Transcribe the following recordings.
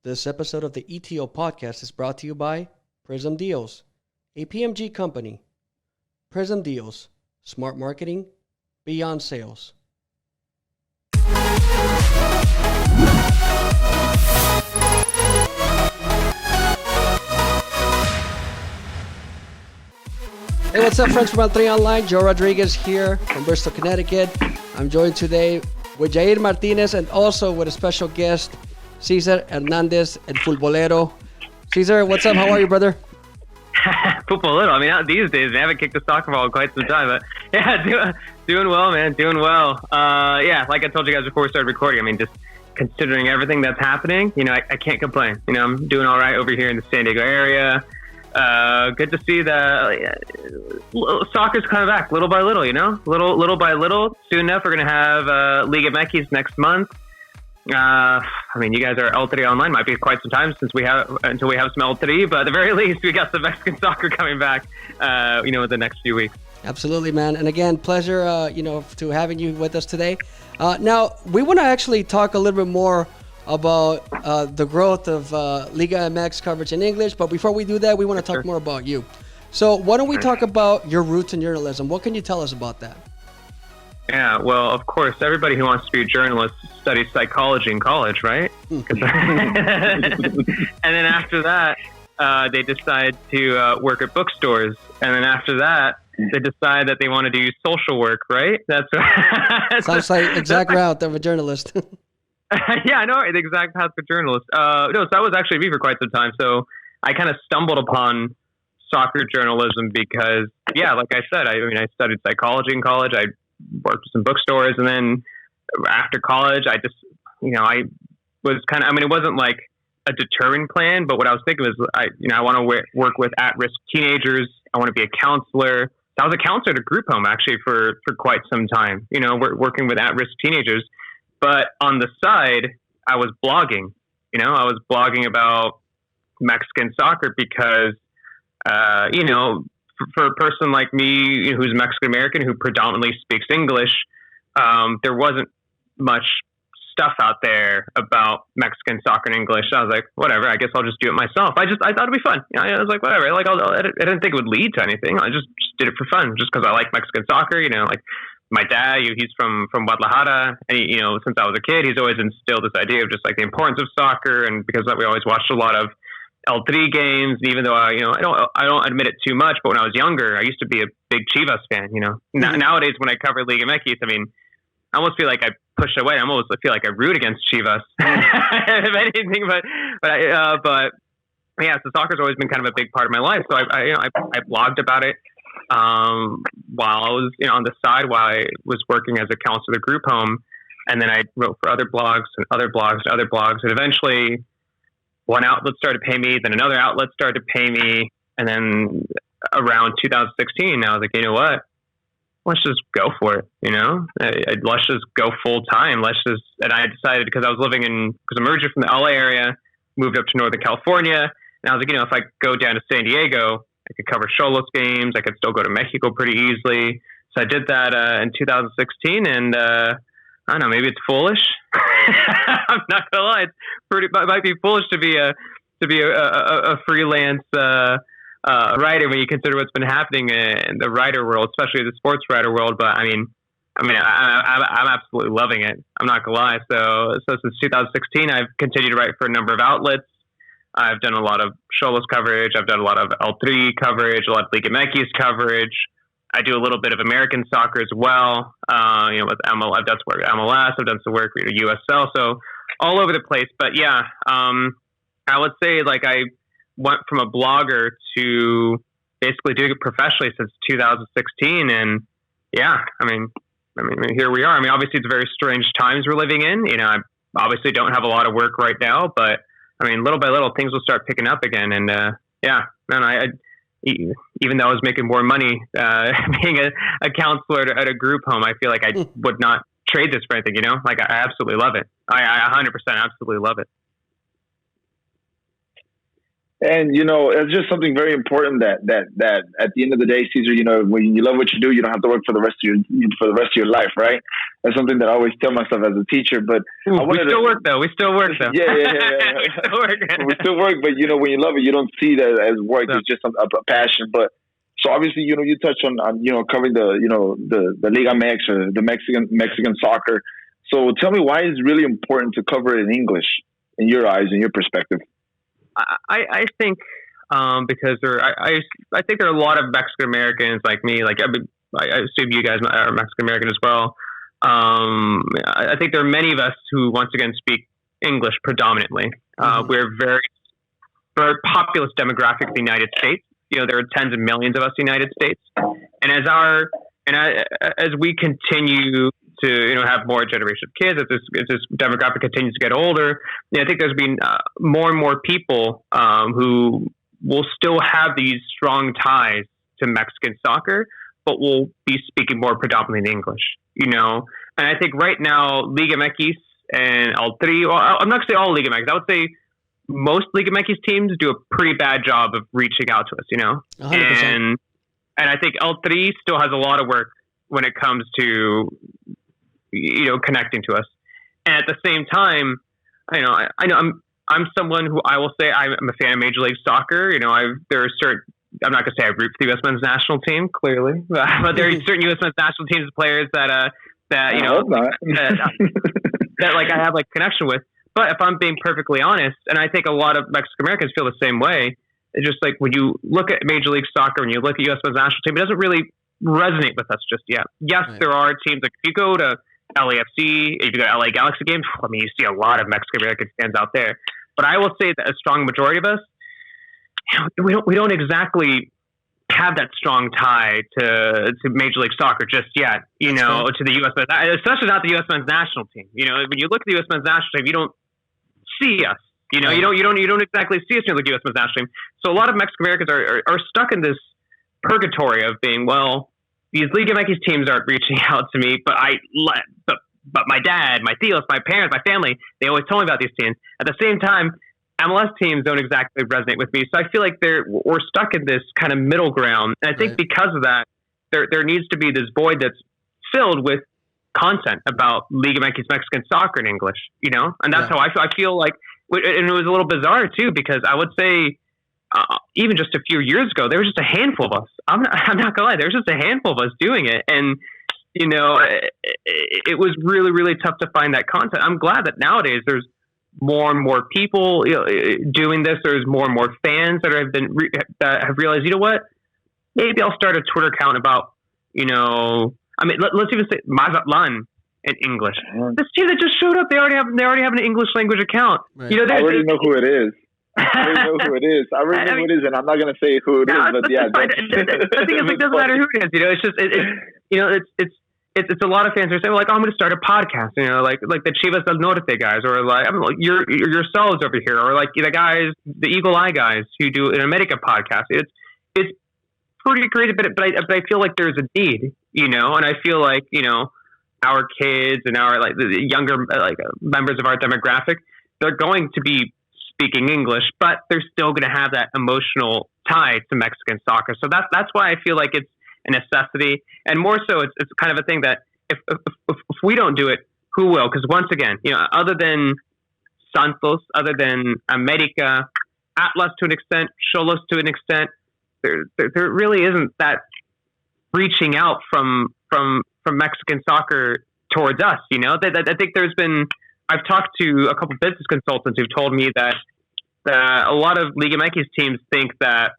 This episode of the ETO Podcast is brought to you by Prism Deals, a PMG company. Prism Deals, smart marketing beyond sales. Hey, what's up, friends from L3 Online? Joe Rodriguez here from Bristol, Connecticut. I'm joined today with Jair Martinez and also with a special guest, Cesar Hernandez, el futbolero. Cesar, what's up? How are you, brother? Futbolero. I mean, not these days. I haven't kicked a soccer ball in quite some time, but yeah, doing well, man. Doing well. Yeah, like I told you guys before we started recording, I mean, just considering everything that's happening, you know, I can't complain. You know, I'm doing all right over here in the San Diego area. Good to see that soccer's coming back little by little, you know, little by little. Soon enough, we're going to have Liga MX next month. I mean, you guys are L3 Online. Might be quite some time until we have some L3, but at the very least, we got some Mexican soccer coming back, you know, in the next few weeks. Absolutely, man. And again, pleasure, you know, to having you with us today. Now, we want to actually talk a little bit more about the growth of Liga MX coverage in English. But before we do that, we want to talk more about you. So why don't we talk about your roots in journalism? What can you tell us about that? Yeah, well, of course, everybody who wants to be a journalist studies psychology in college, right? And then after that, they decide to work at bookstores. And then after that, they decide that they want to do social work, right? That's sounds like exact route of a journalist. Yeah, I know, the exact path for journalists. No, so that was actually me for quite some time. So I kind of stumbled upon soccer journalism because, yeah, like I said, I studied psychology in college. I worked at some bookstores, and then after college, I just, you know, I was kind of, I mean, it wasn't like a deterring plan, but what I was thinking was, I want to work with at-risk teenagers. I want to be a counselor. So I was a counselor at a group home actually for quite some time, you know, working with at-risk teenagers. But on the side, I was blogging. You know, I was blogging about Mexican soccer because, you know, for a person like me who's Mexican American who predominantly speaks English, there wasn't much stuff out there about Mexican soccer in English. So I was like, whatever, I guess I'll just do it myself. I thought it'd be fun. You know, I was like, whatever. Like, I didn't think it would lead to anything. I just did it for fun, just because I like Mexican soccer. You know, like my dad, he's from Guadalajara, and you know, since I was a kid, he's always instilled this idea of just like the importance of soccer, and because we always watched a lot of L3 games, even though I don't admit it too much, but when I was younger, I used to be a big Chivas fan. You know, nowadays when I cover Liga MX, I mean, I almost feel like I push away. I feel like I root against Chivas, if anything. But yeah, so soccer's always been kind of a big part of my life. So I blogged about it while I was, you know, on the side while I was working as a counselor at a group home, and then I wrote for other blogs and other blogs and other blogs, and eventually one outlet started to pay me, then another outlet started to pay me, and then around 2016, I was like, you know what? Let's just go for it, you know? Let's just go full time. And I decided, because I am originally from the LA area, moved up to Northern California, and I was like, you know, if I go down to San Diego, I could cover Xolos games. I could still go to Mexico pretty easily. So I did that in 2016, and I don't know, maybe it's foolish. I'm not gonna lie, it might be foolish to be a freelance writer when you consider what's been happening in the writer world, especially the sports writer world. But I mean, I'm absolutely loving it. I'm not gonna lie. So since 2016, I've continued to write for a number of outlets. I've done a lot of Xolos coverage. I've done a lot of L3 coverage, a lot of Liga MX coverage. I do a little bit of American soccer as well. You know, with MLS, I've done some work at MLS. I've done some work with USL. So all over the place. But yeah, I would say like I went from a blogger to basically doing it professionally since 2016. And yeah, I mean, here we are. I mean, obviously it's very strange times we're living in. You know, I obviously don't have a lot of work right now, but I mean, little by little, things will start picking up again. And yeah, man, even though I was making more money being a counselor at a group home, I feel like I would not trade this for anything, you know? Like, I absolutely love it. I 100% absolutely love it. And it's just something very important that at the end of the day, Cesar, when you love what you do, you don't have to work for the rest of your life, right? That's something that I always tell myself as a teacher. But we still work though. Yeah. We still work, but when you love it, you don't see that as work. It's just a passion. But so obviously, you touched on covering the Liga MX or the Mexican soccer. So tell me why it's really important to cover it in English in your eyes, in your perspective. I think because I think there are a lot of Mexican Americans like me. Like I assume you guys are Mexican American as well. I think there are many of us who once again speak English predominantly. We're very populous demographic of the United States. There are tens of millions of us in the United States, and as we continue to have more generation of kids, as this demographic continues to get older, I think there's been more and more people who will still have these strong ties to Mexican soccer, but will be speaking more predominantly in English. And I think right now Liga MX and El Tri, well, I'm not going to say all Liga MX, I would say most Liga MX teams do a pretty bad job of reaching out to us. 100%. And I think El Tri still has a lot of work when it comes to connecting to us. And at the same time, I know I'm someone who I will say I'm a fan of Major League Soccer. There are certain, I'm not going to say I root for the U.S. men's national team, clearly, but there are certain U.S. men's national teams players that like I have like connection with. But if I'm being perfectly honest, and I think a lot of Mexican Americans feel the same way, it's just like when you look at Major League Soccer and you look at U.S. men's national team, it doesn't really resonate with us just yet. Yes, right. There are teams like if you go to LAFC, if you go to LA Galaxy games, you see a lot of Mexican American fans out there. But I will say that a strong majority of us, we don't exactly have that strong tie to Major League Soccer just yet. To the U.S. especially not the U.S. men's national team. When you look at the U.S. men's national team, you don't see us. You don't exactly see us in the U.S. men's national team. So a lot of Mexican Americans are stuck in this purgatory of being, well, these Liga MX teams aren't reaching out to me, but my dad, my tios, my parents, my family, they always told me about these teams. At the same time, MLS teams don't exactly resonate with me. So I feel like we're stuck in this kind of middle ground. And I think because of that, there needs to be this void that's filled with content about Liga MX Mexican soccer in English, and that's how I feel. I feel like, and it was a little bizarre too, because I would say, even just a few years ago, there was just a handful of us. I'm not gonna lie, there was just a handful of us doing it, and it was really, really tough to find that content. I'm glad that nowadays there's more and more people doing this. There's more and more fans that have realized, what? Maybe I'll start a Twitter account about, let's even say Mazatlan in English. This team that just showed up, they already have an English language account. Right. I already know who it is. I already know who it is, and I'm not going to say who it is, but yeah. The thing is, it doesn't matter who it is. It's just, it's a lot of fans who say, well, like, I'm going to start a podcast, like the Chivas del Norte guys, or like, yourselves over here, or like the Eagle Eye guys who do an America podcast. It's pretty creative, but I feel like there's a need, and I feel like, our kids and our the younger members of our demographic, they're going to be speaking English, but they're still going to have that emotional tie to Mexican soccer. So that's why I feel like it's a necessity, and more so, it's kind of a thing that if we don't do it, who will? Because once again, other than Santos, other than America, Atlas to an extent, Xolos to an extent, there really isn't that reaching out from Mexican soccer towards us. I think I've talked to a couple business consultants who've told me that a lot of Liga MX teams think that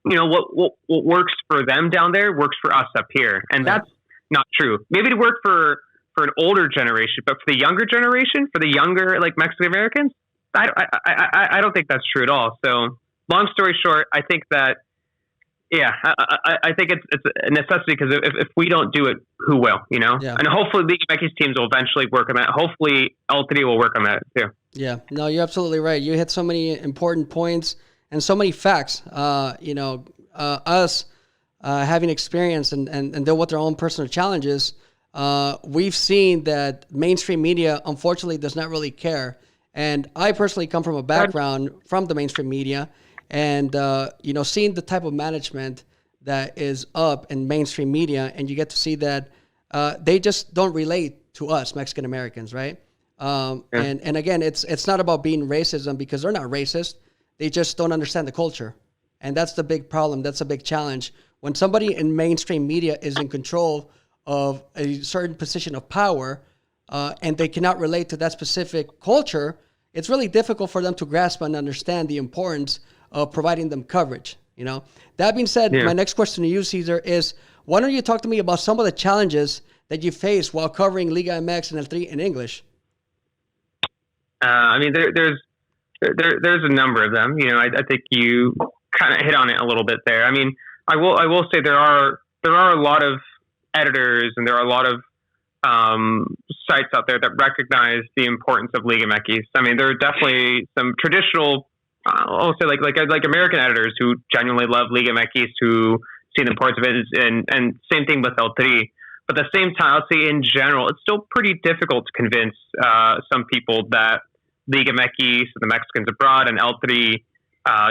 what works for them down there works for us up here, and that's not true. Maybe it worked for an older generation, but for the younger generation, for the younger Mexican Americans, I don't think that's true at all. So, long story short, I think that I think it's a necessity, because if we don't do it, who will? And hopefully Liga MX teams will eventually work on that. Hopefully El Tri will work on that too. Yeah, no, you're absolutely right. You hit so many important points and so many facts. Us having experience and deal with their own personal challenges, we've seen that mainstream media, unfortunately, does not really care. And I personally come from a background from the mainstream media, And, seeing the type of management that is up in mainstream media, and you get to see that they just don't relate to us Mexican Americans, right? And again, it's not about being racism, because they're not racist. They just don't understand the culture. And that's the big problem. That's a big challenge. When somebody in mainstream media is in control of a certain position of power, and they cannot relate to that specific culture, it's really difficult for them to grasp and understand the importance of providing them coverage. That being said, my next question to you, Cesar, is why don't you talk to me about some of the challenges that you face while covering Liga MX and El3 in English? There's a number of them. I think you kind of hit on it a little bit there. I will say there are a lot of editors, and there are a lot of sites out there that recognize the importance of Liga MX. There are definitely some traditional, I'll say like American editors who genuinely love Liga MX, who see the importance of it, and same thing with El3. But at the same time, I'll say in general, it's still pretty difficult to convince some people that Liga MX, the Mexicans abroad, and El3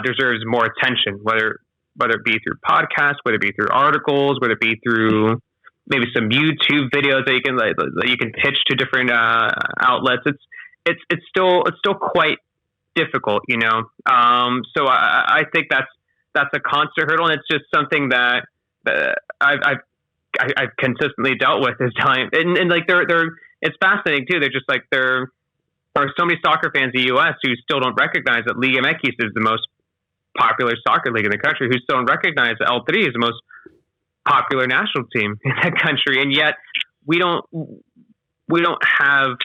deserves more attention, whether it be through podcasts, whether it be through articles, whether it be through maybe some YouTube videos that you can pitch to different outlets. It's still quite difficult, So I think that's a constant hurdle, and it's just something that I've consistently dealt with this time. And like they're it's fascinating too. They're just like there are so many soccer fans in the U.S. who still don't recognize that Liga MX is the most popular soccer league in the country, who still don't recognize that L3 is the most popular national team in that country, and yet we don't have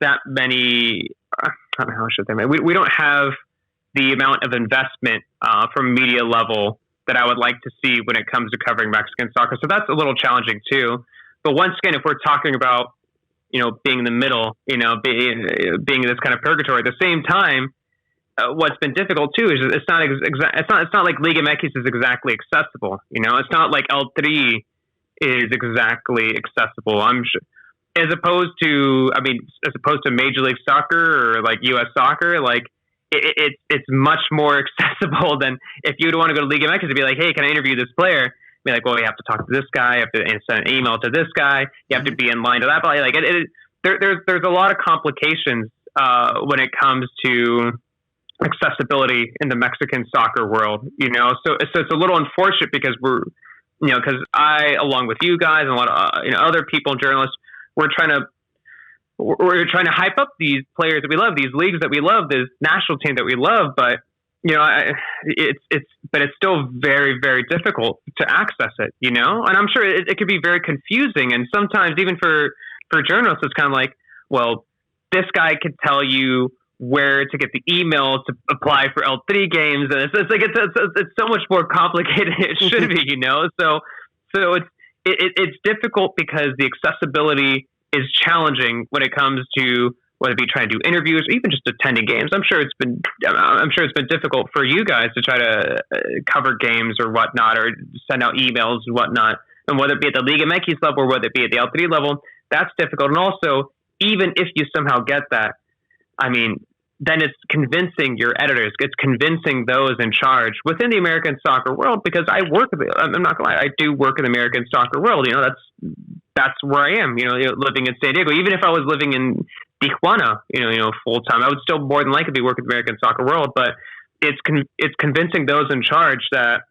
that many. I don't know how should I say. We don't have the amount of investment from media level that I would like to see when it comes to covering Mexican soccer. So that's a little challenging too. But once again, if we're talking about being in the middle, being in this kind of purgatory, at the same time, what's been difficult too is it's not like Liga MX is exactly accessible. It's not like L3 is exactly accessible. I'm sure, as opposed to Major League Soccer or like U.S. soccer, like it's much more accessible than if you would want to go to Liga MX and be like, hey, can I interview this player? Be like, well, you have to talk to this guy, you have to send an email to this guy, you have to be in line to that. But like, there's a lot of complications when it comes to accessibility in the Mexican soccer world, So it's a little unfortunate because because I, along with you guys and a lot of other people and journalists, we're trying to hype up these players that we love, these leagues that we love, this national team that we love, but it's still very, very difficult to access it, and I'm sure it could be very confusing, and sometimes even for journalists, it's kind of like, well, this guy could tell you where to get the emails to apply for L3 games, and it's so much more complicated than it should be, So it's difficult because the accessibility is challenging when it comes to whether it be trying to do interviews or even just attending games. I'm sure it's been difficult for you guys to try to cover games or whatnot, or send out emails and whatnot. And whether it be at the Liga MX level or whether it be at the L3 level, that's difficult. And also, even if you somehow get that, then it's convincing your editors, it's convincing those in charge within the American soccer world, because I'm not gonna lie, I do work in the American soccer world. That's where I am, living in San Diego. Even if I was living in Tijuana, full time, I would still more than likely be working in the American soccer world. But it's convincing those in charge that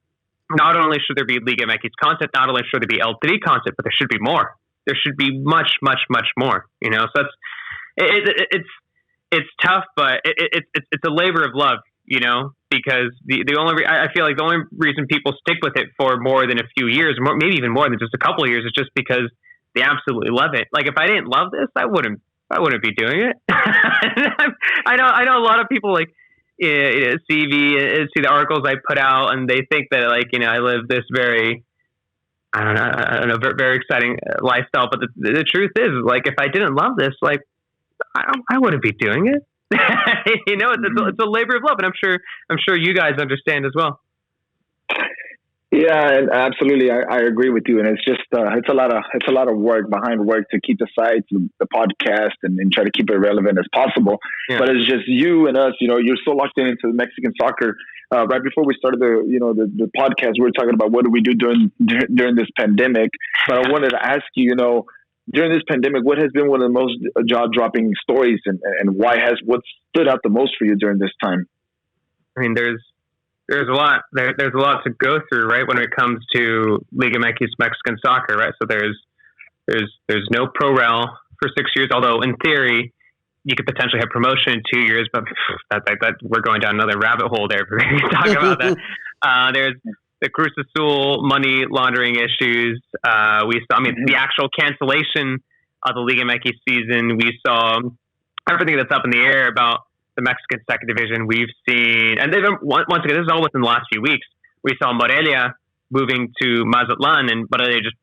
not only should there be Liga MX content, not only should there be L3 content, but there should be more. There should be much, much, much more. So it's tough, but it's a labor of love, because I feel like the only reason people stick with it for more than a few years, maybe even more than just a couple of years, is just because they absolutely love it. Like, if I didn't love this, I wouldn't be doing it. I know a lot of people like see the articles I put out, and they think that I live this very, I don't know, very exciting lifestyle. But the truth is, like, if I didn't love this, like, I wouldn't be doing it. It's a labor of love, and I'm sure you guys understand as well. Yeah, and absolutely, I agree with you. And it's just it's a lot of work behind work to keep the site, the podcast, and try to keep it relevant as possible. Yeah. But it's just you and us. You're so locked into the Mexican soccer. Right before we started the podcast, we were talking about what do we do during this pandemic. But I wanted to ask you, during this pandemic, what has been one of the most jaw-dropping stories, and what stood out the most for you during this time? I mean, there's a lot. There's a lot to go through, right? When it comes to Liga MX Mexican soccer, right? So there's no pro rel for 6 years. Although in theory, you could potentially have promotion in 2 years, but that we're going down another rabbit hole there. If we talk about that. There's the Cruz Azul money laundering issues. We saw, the actual cancellation of the Liga MX season. We saw everything that's up in the air about the Mexican second division. We've seen, and once again, this is all within the last few weeks. We saw Morelia moving to Mazatlan, and Morelia just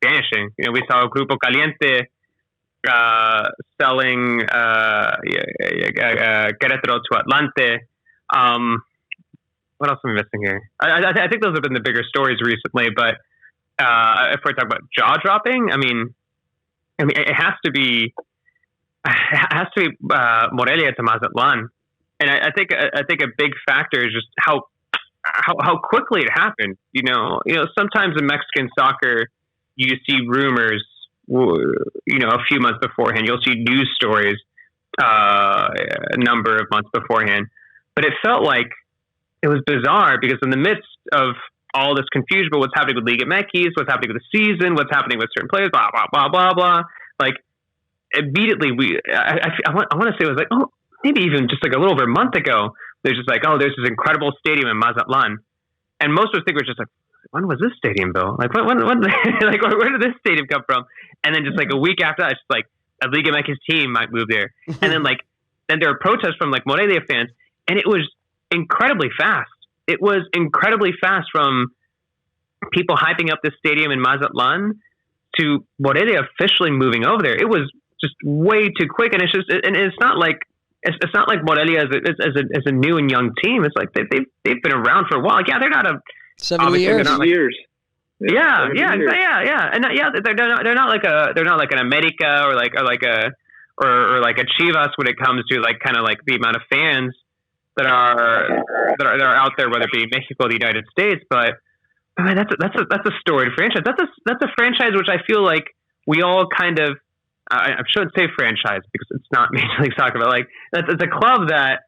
vanishing. We saw Grupo Caliente selling Querétaro to Atlante. What else am I missing here? I think those have been the bigger stories recently. But if we're talking about jaw dropping, it has to be Morelia to Mazatlan, and I think a big factor is just how quickly it happened. Sometimes in Mexican soccer, you see rumors, a few months beforehand. You'll see news stories a number of months beforehand. But it felt like it was bizarre because in the midst of all this confusion about what's happening with Liga MX, what's happening with the season, what's happening with certain players, blah blah blah blah blah, like. Immediately, I want to say it was like, maybe even just like a little over a month ago, there's just like, there's this incredible stadium in Mazatlan. And most of us think we're just like, when was this stadium built? Like, when like, where did this stadium come from? And then just like a week after that, it's just like, a Liga MX team might move there. And then then there were protests from like Morelia fans, and it was incredibly fast. It was incredibly fast from people hyping up this stadium in Mazatlan to Morelia officially moving over there. It was just way too quick, and it's not like Morelia as a new and young team. It's like they've been around for a while. Yeah, they're not 7 years. Yeah, and they're not like an America or like a Chivas when it comes to like kind of like the amount of fans that are out there, whether it be Mexico or the United States. But that's a storied franchise. That's a franchise which I feel like we all kind of. I shouldn't say franchise because it's not Major League Soccer, but like it's a club that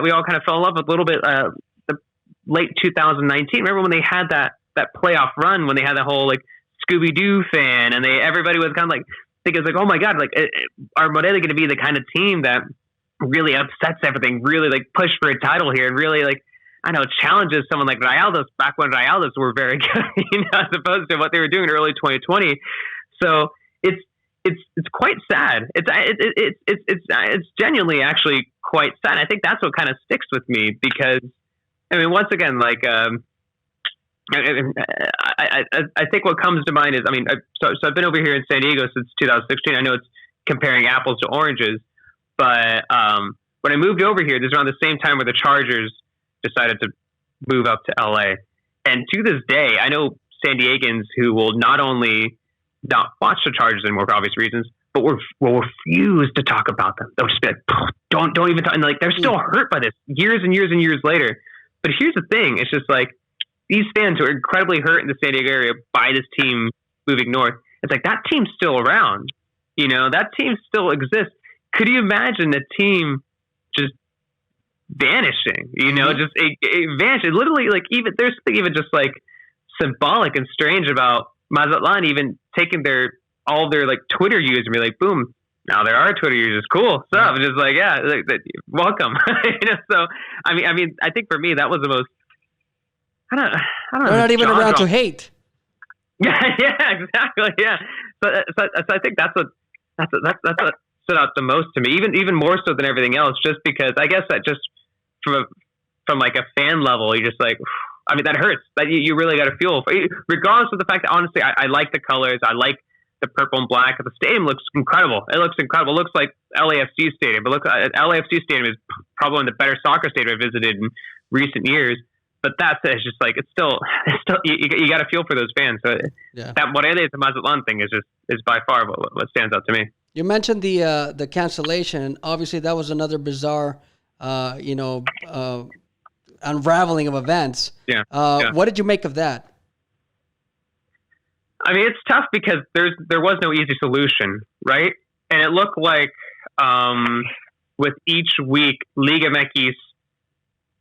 we all kind of fell in love with a little bit. The late 2019. Remember when they had that playoff run when they had that whole like Scooby Doo fan, and everybody was kind of like thinking like, oh my god, like are Morelia going to be the kind of team that really upsets everything, really like push for a title here, and really like challenges someone like Rayados back when Rayados were very good, as opposed to what they were doing in early 2020. So it's quite sad. It's genuinely actually quite sad. I think that's what kind of sticks with me because, once again, like I think what comes to mind is, so I've been over here in San Diego since 2016. I know it's comparing apples to oranges, but when I moved over here, this is around the same time where the Chargers decided to move up to LA. And to this day, I know San Diegans who will not only not watch the Chargers anymore for obvious reasons, but will refuse to talk about them. They'll just be like, don't even talk. And like, they're still hurt by this years and years and years later. But here's the thing. It's just like these fans who are incredibly hurt in the San Diego area by this team moving north. It's like that team's still around. That team still exists. Could you imagine a team just vanishing? Just it vanishing. Literally, like there's something even just like symbolic and strange about Mazatlan even taking all their like Twitter users and be like, boom, now there are Twitter users. Cool stuff. Just like, yeah, welcome. So I think for me that was the most. I don't know. They're not even around to hate. Yeah, exactly. Yeah. So I think that's what stood out the most to me, even more so than everything else, just because I guess that just from like a fan level, you're just like. That hurts. That you really got to feel, regardless of the fact that honestly, I like the colors. I like the purple and black. The stadium looks incredible. It looks incredible. It looks like LAFC stadium. But LAFC stadium is probably one of the better soccer stadiums I've visited in recent years. But that's it. It's just like it's still you got to feel for those fans. So that Morelia to Mazatlan thing is by far what stands out to me. You mentioned the cancellation. Obviously, that was another bizarre, unraveling of events. What did you make of that? I mean, it's tough because there was no easy solution, right? And it looked like with each week, Liga MX,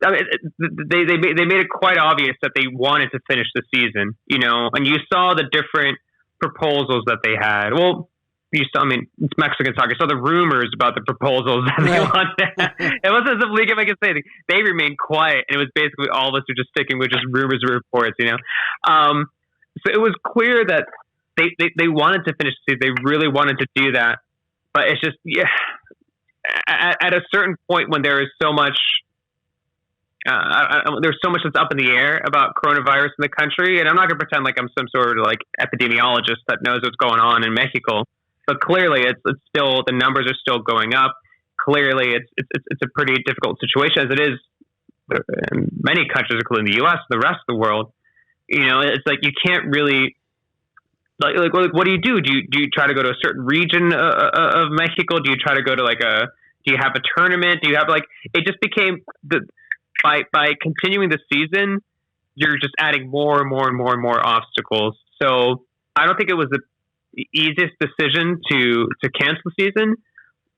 I mean, they made it quite obvious that they wanted to finish the season, and you saw the different proposals that they had. Well, it's Mexican soccer. So the rumors about the proposals that they wanted. It wasn't as if Liga MX said anything. They remained quiet, and it was basically all of us were just sticking with just rumors and reports, So it was clear that they wanted to finish the season. They really wanted to do that. But it's just, at a certain point when there is so much, there's so much that's up in the air about coronavirus in the country, and I'm not going to pretend like I'm some sort of like epidemiologist that knows what's going on in Mexico, but clearly it's still, the numbers are still going up. Clearly it's a pretty difficult situation, as it is in many countries, including the U.S., the rest of the world. It's like you can't really like what do you do? Do you try to go to a certain region of Mexico? Do you try to go to do you have a tournament? Do you have it just became by continuing the season, you're just adding more and more and more and more obstacles. So I don't think it was the easiest decision to cancel the season,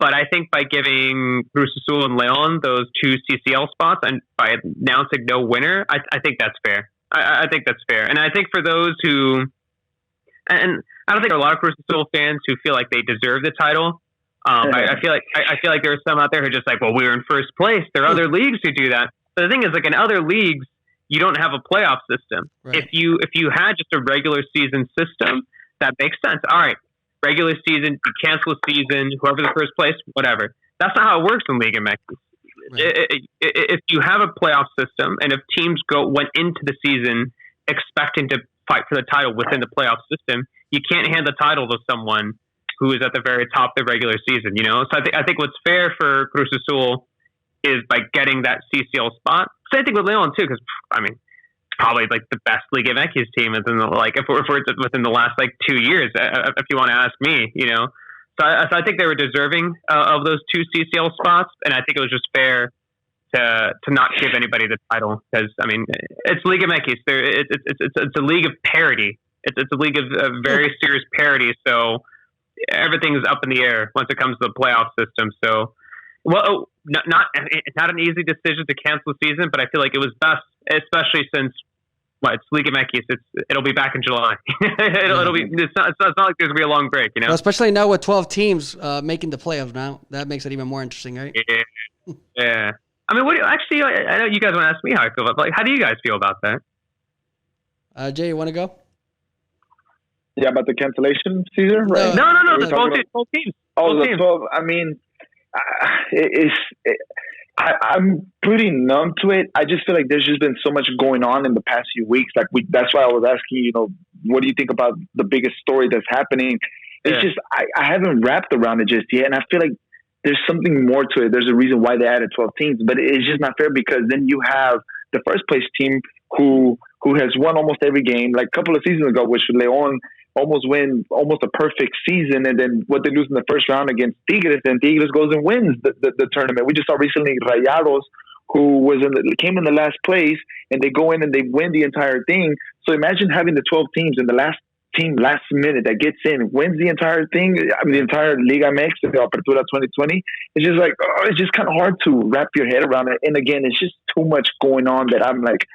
but I think by giving Cruz Azul and León those 2 CCL spots and by announcing no winner, I think that's fair. I think that's fair. And I think for those who, and I don't think there are a lot of Cruz Azul fans who feel like they deserve the title. I feel like there are some out there who are just like, well, we were in first place. There are other leagues who do that. But the thing is, in other leagues, you don't have a playoff system. Right. If you had just a regular season system, that makes sense. All right, regular season, you cancel a season, whoever's in first place, whatever. That's not how it works in Liga MX. Right. If you have a playoff system and if teams went into the season expecting to fight for the title within the playoff system, you can't hand the title to someone who is at the very top of the regular season. So I think what's fair for Cruz Azul is by getting that CCL spot. Same thing with León too, because probably the best Liga MX team within if we're within the last 2 years, if you want to ask me, So I think they were deserving of those 2 CCL spots, and I think it was just fair to not give anybody the title because it's Liga MX. It's a league of parity. It's a league of very serious parity. So everything's up in the air once it comes to the playoff system. So, not an easy decision to cancel the season, but I feel like it was best, especially since. It's Liga MX. It'll be back in July. It'll be. It's not like there's gonna be a long break, Well, especially now with 12 teams making the playoffs now, that makes it even more interesting, right? Yeah. I know you guys want to ask me how I feel about. How do you guys feel about that? Jay, you want to go? Yeah, about the cancellation, Cesar, right? No. The 12 teams. Oh, the 12. I'm pretty numb to it. I just feel like there's just been so much going on in the past few weeks. That's why I was asking you, what do you think about the biggest story that's happening? It's just, I haven't wrapped around it just yet. And I feel like there's something more to it. There's a reason why they added 12 teams, but it's just not fair because then you have the first place team who has won almost every game. Like a couple of seasons ago, which León almost a perfect season, and then what they lose in the first round against Tigres, and Tigres goes and wins the tournament. We just saw recently Rayados, who came in the last place, and they go in and they win the entire thing. So imagine having the 12 teams and the last team last minute that gets in wins the entire thing. The entire Liga MX, the Apertura 2020. It's just it's just kind of hard to wrap your head around it. And again, it's just too much going on that I'm like,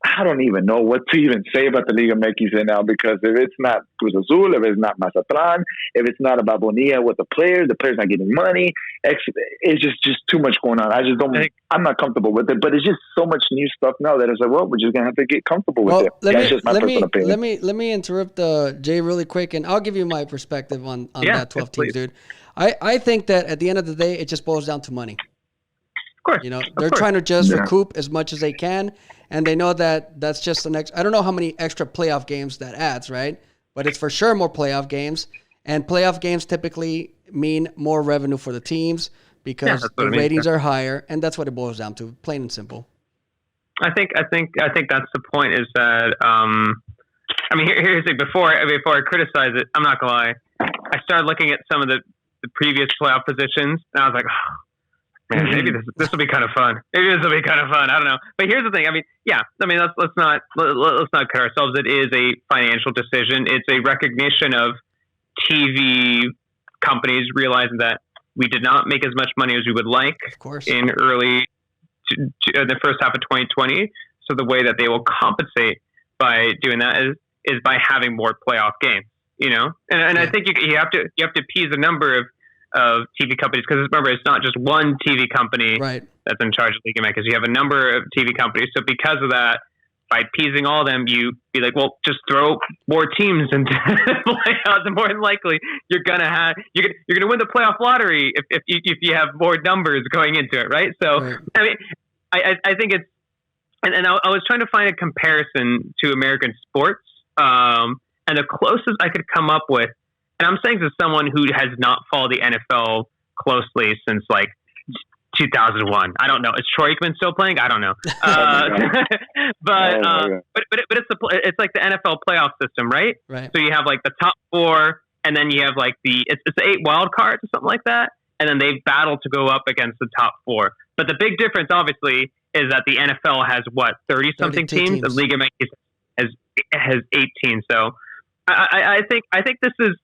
I don't even know what to even say about the Liga MX right now, because if it's not Cruz Azul, if it's not Mazatlan, if it's not about Bonilla with the players not getting money, it's just too much going on. I'm not comfortable with it, but it's just so much new stuff now that it's like, well, we're just going to have to get comfortable with it. That's just my personal opinion. Let me interrupt Jay really quick, and I'll give you my perspective on that 12 teams, dude. I think that at the end of the day, it just boils down to money. Course, they're trying to just recoup as much as they can, and they know that that's just the next. I don't know how many extra playoff games that adds, right? But it's for sure more playoff games, and playoff games typically mean more revenue for the teams because the ratings are higher, and that's what it boils down to, plain and simple. I think that's the point. Is that I mean, here's the thing. Before I criticize it, I'm not gonna lie. I started looking at some of the previous playoff positions, and I was like, oh, man, maybe this will be kind of fun. Maybe this will be kind of fun. I don't know. But here's the thing. I mean, yeah. I mean, let's not cut ourselves. It is a financial decision. It's a recognition of TV companies realizing that we did not make as much money as we would like in the first half of 2020. So the way that they will compensate by doing that is by having more playoff games, you know? And I think you have to appease a number of TV companies, because remember, it's not just one TV company that's in charge of Liga MX. You have a number of TV companies. So because of that, by appeasing all of them, you be like, well, just throw more teams into playoffs, and more than likely you're gonna win the playoff lottery if you have more numbers going into it, right? So I mean, I think it's, and I was trying to find a comparison to American sports, and the closest I could come up with, and I'm saying to someone who has not followed the NFL closely since like 2001. I don't know. Is Troy Aikman still playing? I don't know. But it's like the NFL playoff system, right? Right. So you have like the top four, and then you have like it's 8 wild cards or something like that, and then they battle to go up against the top four. But the big difference, obviously, is that the NFL has 30 something teams, and Liga MX has 18. So I think this is,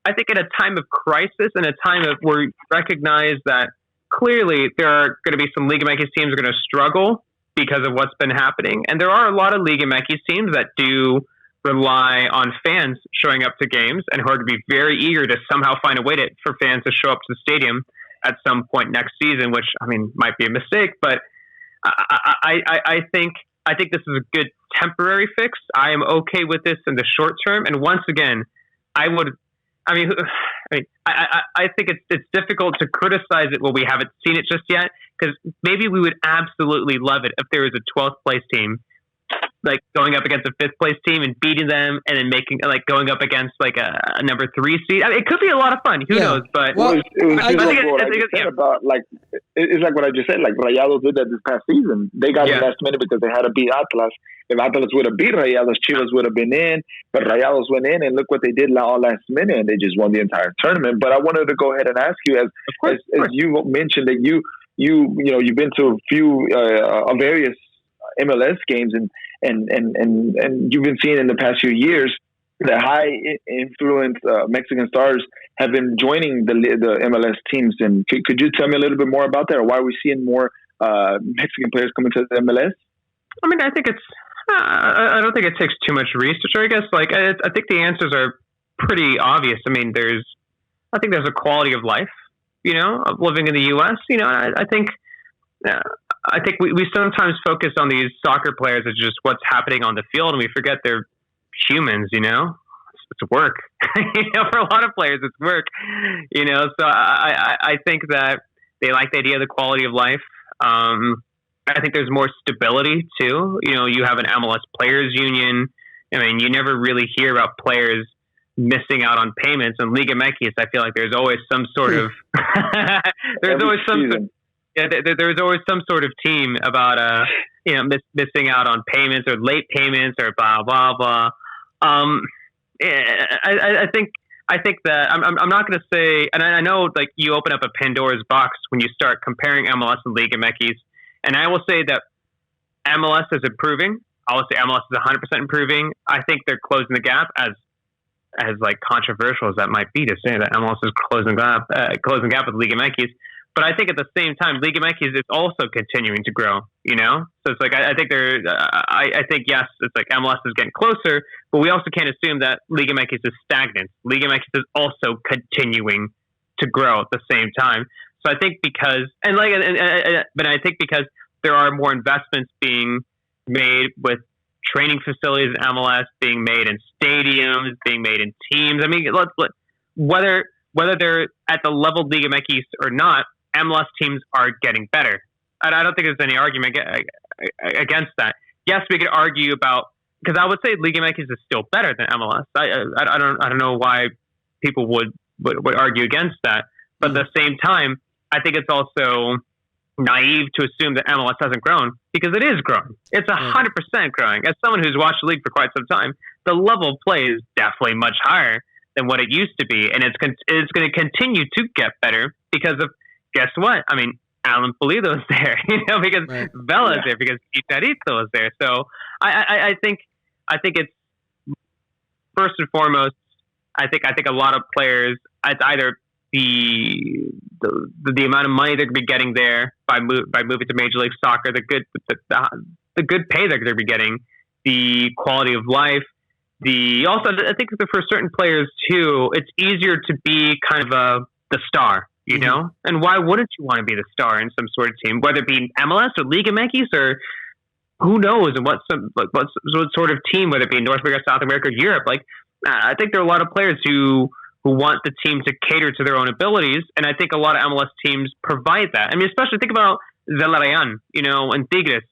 I think at a time of crisis and a time of where we recognize that clearly there are going to be some Liga MX teams are going to struggle because of what's been happening. And there are a lot of Liga MX teams that do rely on fans showing up to games and who are going to be very eager to somehow find a way for fans to show up to the stadium at some point next season, which, I mean, might be a mistake, but I think this is a good temporary fix. I am okay with this in the short term. And once again, I think it's difficult to criticize it when we haven't seen it just yet, because maybe we would absolutely love it if there was a 12th place team like going up against a 5th place team and beating them, and then going up against like a number 3 seed. I mean, it could be a lot of fun. Who knows? But it's like what I just said. Like Rayados did that this past season. They got it last minute because they had to beat Atlas. If Atlas would have beat Rayados, Chivas would have been in. But Rayados went in, and look what they did all last minute, and they just won the entire tournament. But I wanted to go ahead and ask you, as you mentioned that you've been to a few various MLS games, and you've been seeing in the past few years that high influence Mexican stars have been joining the MLS teams. And could you tell me a little bit more about that, or why are we seeing more Mexican players coming to the MLS? I mean, I think I don't think it takes too much research. I guess I think the answers are pretty obvious. I mean, I think there's a quality of life, you know, of living in the U.S. You know, I think we sometimes focus on these soccer players as just what's happening on the field, and we forget they're humans, you know. It's work. You know, for a lot of players, it's work. You know, so I think that they like the idea of the quality of life. I think there's more stability too. You know, you have an MLS players union. I mean, you never really hear about players missing out on payments. And Liga MX, I feel like there's always some sort of there's always some sort of team about missing out on payments or late payments or blah blah blah. I think that I'm not going to say, and I know like you open up a Pandora's box when you start comparing MLS and Liga MX, and I will say that MLS is improving. I will say MLS is 100% improving. I think they're closing the gap, as like controversial as that might be to say that MLS is closing gap with Liga MX. But I think at the same time, Liga MX is also continuing to grow, you know? So it's like, I think I think, yes, it's like MLS is getting closer, but we also can't assume that Liga MX is stagnant. Liga MX is also continuing to grow at the same time. So I think because there are more investments being made with training facilities in MLS, being made in stadiums, being made in teams. I mean, whether they're at the level Liga MX or not, MLS teams are getting better. I don't think there's any argument against that. Yes, we could argue about, because I would say Liga MX is still better than MLS. I don't know why people would argue against that. But at the same time, I think it's also naive to assume that MLS hasn't grown, because it is growing. It's 100% growing. As someone who's watched the league for quite some time, the level of play is definitely much higher than what it used to be, and it's going to continue to get better because of, guess what? I mean, Alan Pulido's there, because Vela's there, because Chicharito is there. So I think it's, first and foremost, I think a lot of players, it's either the amount of money they're going to be getting there by moving to Major League Soccer, the good pay they're going to be getting, the quality of life. Also, I think that for certain players too, it's easier to be kind of the star, and why wouldn't you want to be the star in some sort of team, whether it be MLS or Liga MX or who knows, and what sort of team, whether it be North America, South America, or Europe. Like, I think there are a lot of players who want the team to cater to their own abilities, and I think a lot of MLS teams provide that. I mean, especially think about Zelarayan, and Tigres.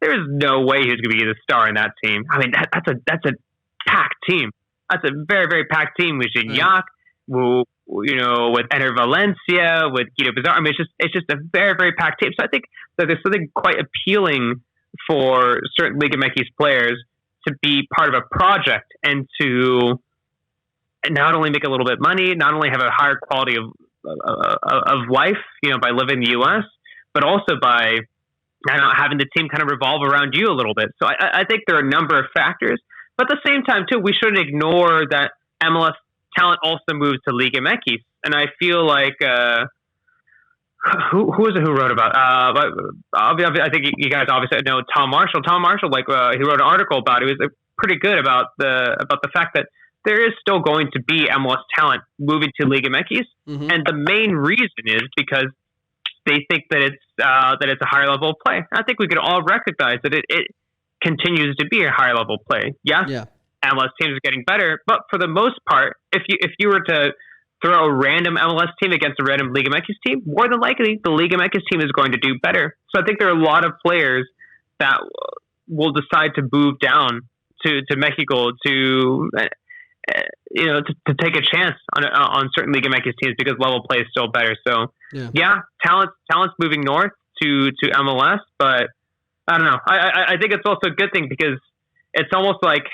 There is no way he's going to be the star in that team. I mean, that's a packed team. That's a very, very packed team with Gignac, with Enter Valencia, with Guido Pizarro. I mean, it's just a very, very packed team. So I think that there's something quite appealing for certain Liga MX players to be part of a project and to not only make a little bit of money, not only have a higher quality of life, by living in the U.S., but also by having the team kind of revolve around you a little bit. So I think there are a number of factors. But at the same time, too, we shouldn't ignore that MLS talent also moves to Liga MX. And I feel like, who was it who wrote about? I think you guys obviously know Tom Marshall. Tom Marshall, he wrote an article about it. It was pretty good about the fact that there is still going to be MLS talent moving to Liga MX. Mm-hmm. And the main reason is because they think that it's a higher level of play. I think we could all recognize that it continues to be a higher level play. Yes, MLS teams are getting better, but for the most part, if you were to throw a random MLS team against a random Liga MX team, more than likely the Liga MX team is going to do better. So I think there are a lot of players that will decide to move down to Mexico to take a chance on certain Liga MX teams because level play is still better. So talent's moving north to MLS, but I don't know. I think it's also a good thing because it's almost like,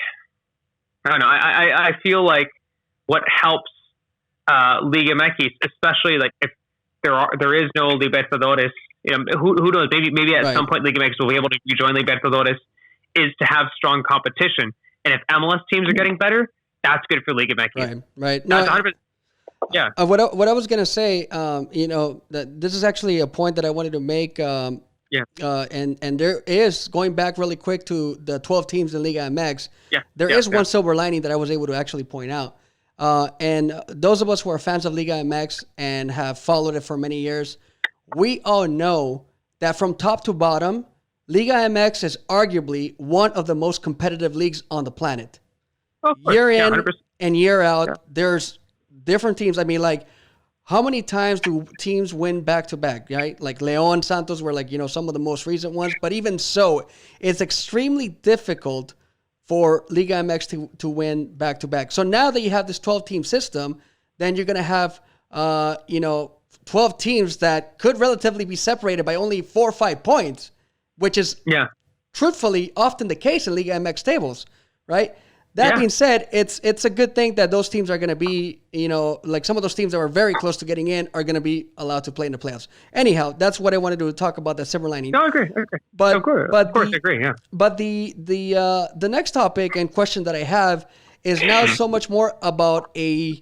I don't know. I feel like what helps Liga MX, especially like if there is no Libertadores, who knows? Maybe at some point Liga MX will be able to rejoin Libertadores, is to have strong competition. And if MLS teams are getting better, that's good for Liga MX. Right. No, yeah. What I was gonna say, that this is actually a point that I wanted to make. And there is, going back really quick to the 12 teams in Liga MX, there is one silver lining that I was able to actually point out. And those of us who are fans of Liga MX and have followed it for many years, we all know that from top to bottom, Liga MX is arguably one of the most competitive leagues on the planet. Year in and year out, there's different teams. I mean, like, how many times do teams win back-to-back, right? Like León, Santos were some of the most recent ones. But even so, it's extremely difficult for Liga MX to win back-to-back. So now that you have this 12-team system, then you're going to have, 12 teams that could relatively be separated by only 4 or 5 points, which is truthfully often the case in Liga MX tables, right? That being said, it's a good thing that those teams are going to be, like some of those teams that were very close to getting in are going to be allowed to play in the playoffs. Anyhow, that's what I wanted to talk about, the silver lining. No, I agree. But, of course, I agree, yeah. But the next topic and question that I have is now so much more about a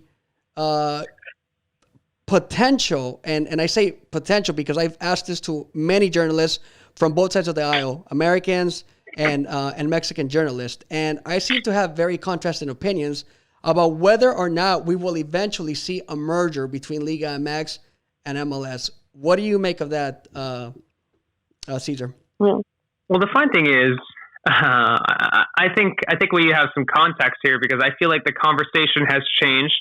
potential, and I say potential because I've asked this to many journalists from both sides of the aisle, Americans and Mexican journalists, and I seem to have very contrasting opinions about whether or not we will eventually see a merger between Liga MX and MLS. What do you make of that, Cesar? Well, the fun thing is, I think we have some context here because I feel like the conversation has changed,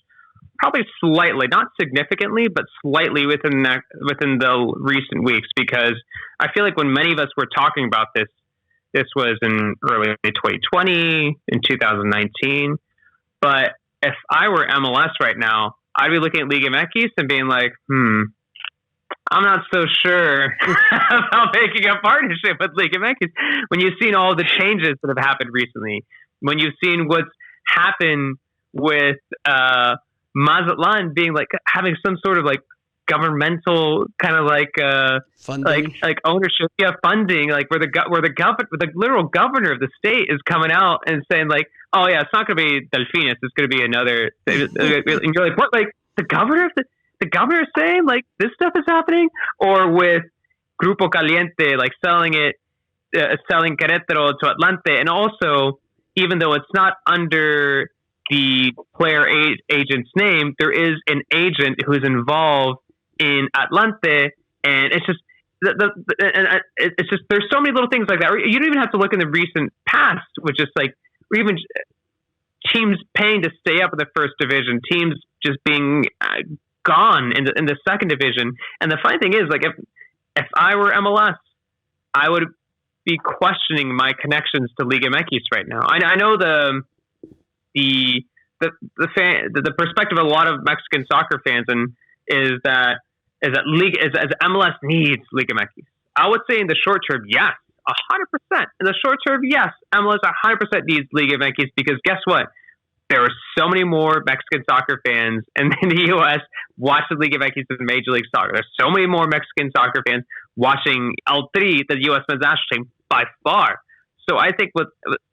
probably slightly, not significantly, but slightly within the recent weeks. Because I feel like when many of us were talking about this was in early 2020, in 2019. But if I were MLS right now, I'd be looking at Liga MX and being like, I'm not so sure about making a partnership with Liga MX. When you've seen all the changes that have happened recently, when you've seen what's happened with Mazatlan being like having some sort of like governmental kind of like funding, like ownership, funding, like where the literal governor of the state is coming out and saying like, oh yeah, it's not going to be Delfines, it's going to be another. And you're like, what? Like the governor is saying like this stuff is happening, or with Grupo Caliente like selling Querétaro to Atlante, and also even though it's not under the player agent's name, there is an agent who's involved in Atlante, and it's just it's just there's so many little things like that. You don't even have to look in the recent past, which is like, or even teams paying to stay up in the first division, teams just being gone in the second division. And the funny thing is, like, if I were MLS, I would be questioning my connections to Liga MX right now. I know the perspective of a lot of Mexican soccer fans is that MLS needs Liga MX. I would say in the short term, yes, 100%. In the short term, yes, MLS 100% needs Liga MX, because guess what? There are so many more Mexican soccer fans in the U.S. watching Liga MX than Major League Soccer. There's so many more Mexican soccer fans watching El Tri, the U.S. men's national team, by far. So I think what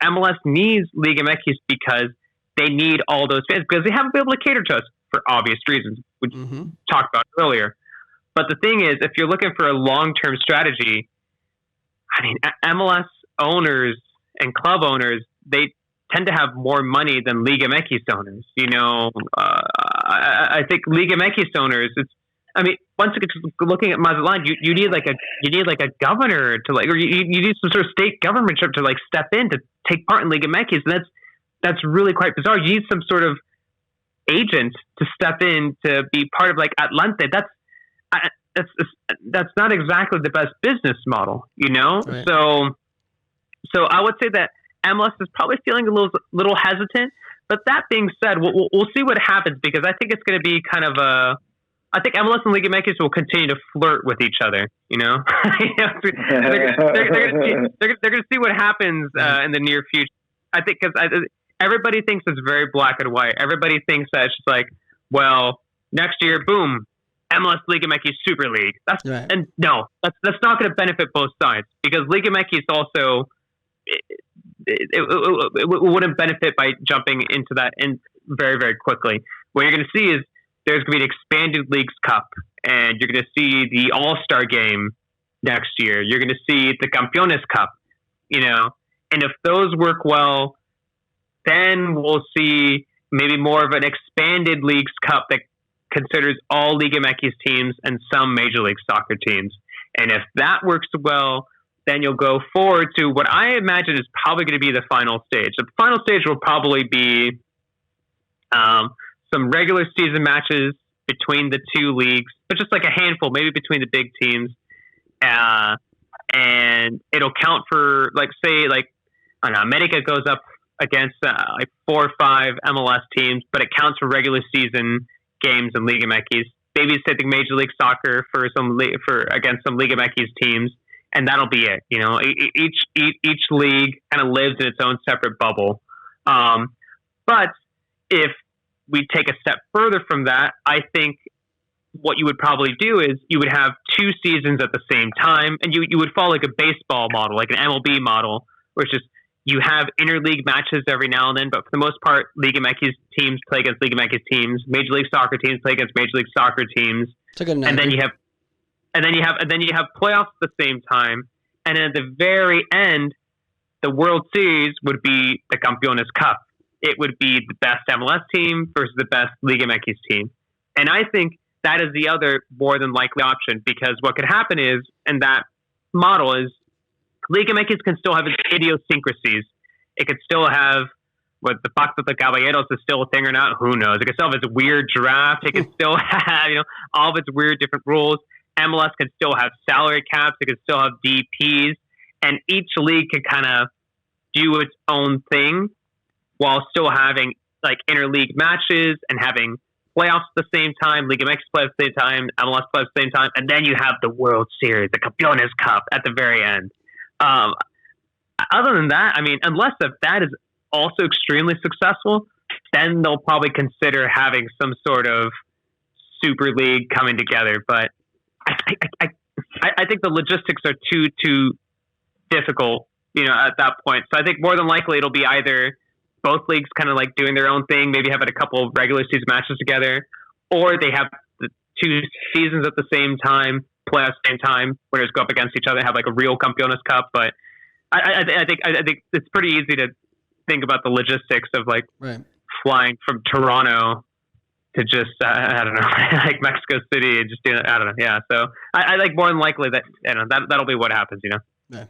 MLS needs Liga MX because they need all those fans, because they haven't been able to cater to us for obvious reasons, which we talked about earlier. But the thing is, if you're looking for a long-term strategy, I mean, MLS owners and club owners, they tend to have more money than Liga MX owners. You know, I think Liga MX owners, once looking at Mazatlan, you need like a governor to like, or you need some sort of state government to like step in to take part in Liga MX, and that's really quite bizarre. You need some sort of agent to step in to be part of like Atlante. That's not exactly the best business model, you know? Right. So I would say that MLS is probably feeling a little hesitant, but that being said, we'll see what happens, because I think it's going to be kind of I think MLS and Liga MX will continue to flirt with each other, you know? They're going to see what happens in the near future. I think because everybody thinks it's very black and white. Everybody thinks that it's just like, well, next year, boom, MLS Liga MX Super League. That's right. And no, that's not going to benefit both sides, because Liga MX also it wouldn't benefit by jumping into that in very, very quickly. What you're going to see is there's going to be an expanded Leagues Cup, and you're going to see the All-Star Game next year. You're going to see the Campeones Cup, you know, and if those work well, then we'll see maybe more of an expanded Leagues Cup that considers all Liga MX teams and some Major League Soccer teams. And if that works well, then you'll go forward to what I imagine is probably going to be the final stage. The final stage will probably be some regular season matches between the two leagues, but just like a handful, maybe between the big teams. And it'll count for, like, say, like, I don't know, America goes up against like 4 or 5 MLS teams, but it counts for regular season games in Liga MX. Babysitting Major League Soccer against some Liga MX teams, and that'll be it. You know, each league kind of lives in its own separate bubble. But if we take a step further from that, I think what you would probably do is you would have 2 seasons at the same time, and you would follow like a baseball model, like an MLB model, where it's just you have interleague matches every now and then, but for the most part, Liga MX teams play against Liga MX teams, Major League Soccer teams play against Major League Soccer teams, and then you have playoffs at the same time, and then at the very end, the World Series would be the Campeones Cup. It would be the best MLS team versus the best Liga MX team, and I think that is the other more than likely option, because what could happen is, and that model is, Liga MX can still have its idiosyncrasies. It could still have what the Pacto de Caballeros is still a thing or not. Who knows? It could still have its weird draft. It could still have, you know, all of its weird different rules. MLS could still have salary caps. It could still have DPs, and each league could kind of do its own thing while still having like interleague matches and having playoffs at the same time, Liga MX play at the same time, MLS play at the same time, and then you have the World Series, the Campeones Cup at the very end. Other than that, I mean, unless if that is also extremely successful, then they'll probably consider having some sort of super league coming together. But I think the logistics are too difficult, at that point. So I think more than likely it'll be either both leagues kind of like doing their own thing, maybe having a couple of regular season matches together, or they have the two seasons at the same time, play at the same time, winners go up against each other, have like a real Campeones Cup. But I think it's pretty easy to think about the logistics of like flying from Toronto to just I don't know, like Mexico City and just doing I don't know. Yeah, so I think more than likely that that'll be what happens. Yeah.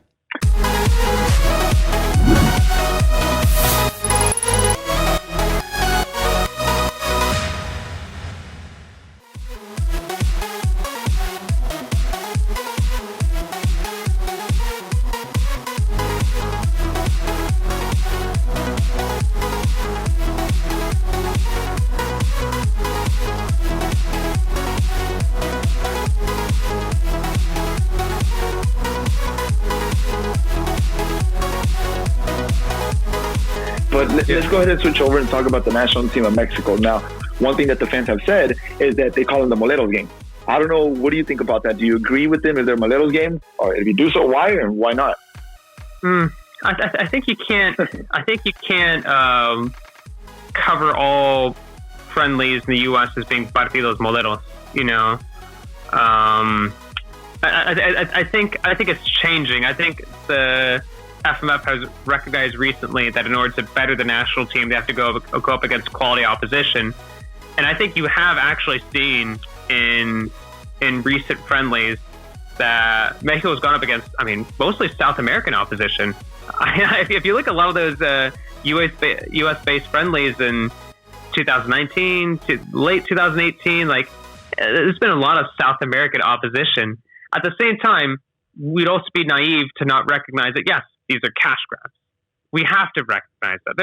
But let's go ahead and switch over and talk about the national team of Mexico. Now, one thing that the fans have said is that they call them the Moleros game. I don't know. What do you think about that? Do you agree with them? Is there a Moleros game? Or if you do so, why and why not? I think you can't. I think you can't cover all friendlies in the U.S. as being partidos moleros. I think it's changing. I think the FMF has recognized recently that in order to better the national team, they have to go up against quality opposition. And I think you have actually seen in recent friendlies that Mexico has gone up against, mostly South American opposition. If you look at a lot of those U.S.-based friendlies in 2019 to late 2018, there's been a lot of South American opposition. At the same time, we'd also be naive to not recognize that, yes, these are cash grabs. We have to recognize that.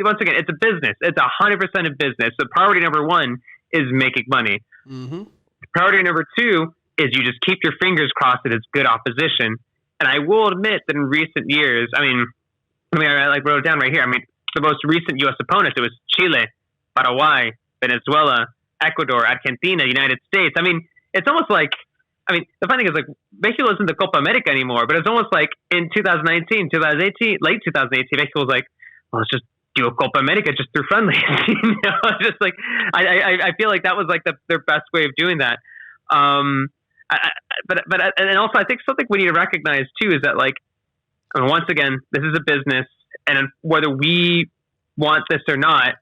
Once again, it's a business. It's 100% a business. So priority number one is making money. Mm-hmm. Priority number two is you just keep your fingers crossed that it's good opposition. And I will admit that in recent years, I wrote it down right here. The most recent U.S. opponents, it was Chile, Paraguay, Venezuela, Ecuador, Argentina, United States. It's almost like, the funny thing is, Mexico isn't the Copa America anymore, but it's almost like in 2019, 2018, late 2018, Mexico was like, well, let's just do a Copa America just through friendlies. Just like, I feel like that was like their best way of doing that. But also I think something we need to recognize too is that once again, this is a business, and whether we want this or not,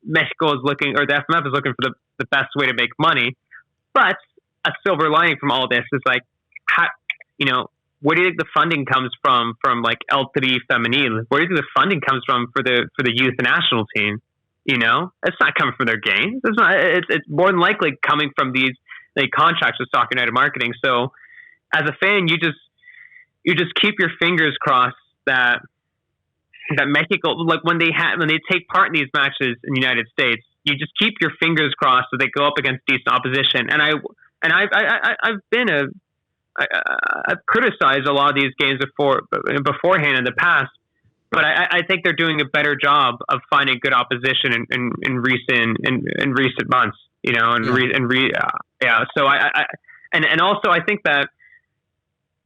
Mexico is looking, or the FMF is looking for the best way to make money. But a silver lining from all this is where do you think the funding comes from El Tri Femenil? Where do you think the funding comes from for the youth national team? It's not coming from their games. It's more than likely coming from these contracts with Soccer United Marketing. So as a fan, you just keep your fingers crossed that Mexico, when they take part in these matches in the United States, you just keep your fingers crossed that they go up against decent opposition. I've criticized a lot of these games beforehand in the past, but I think they're doing a better job of finding good opposition in recent months. So and also I think that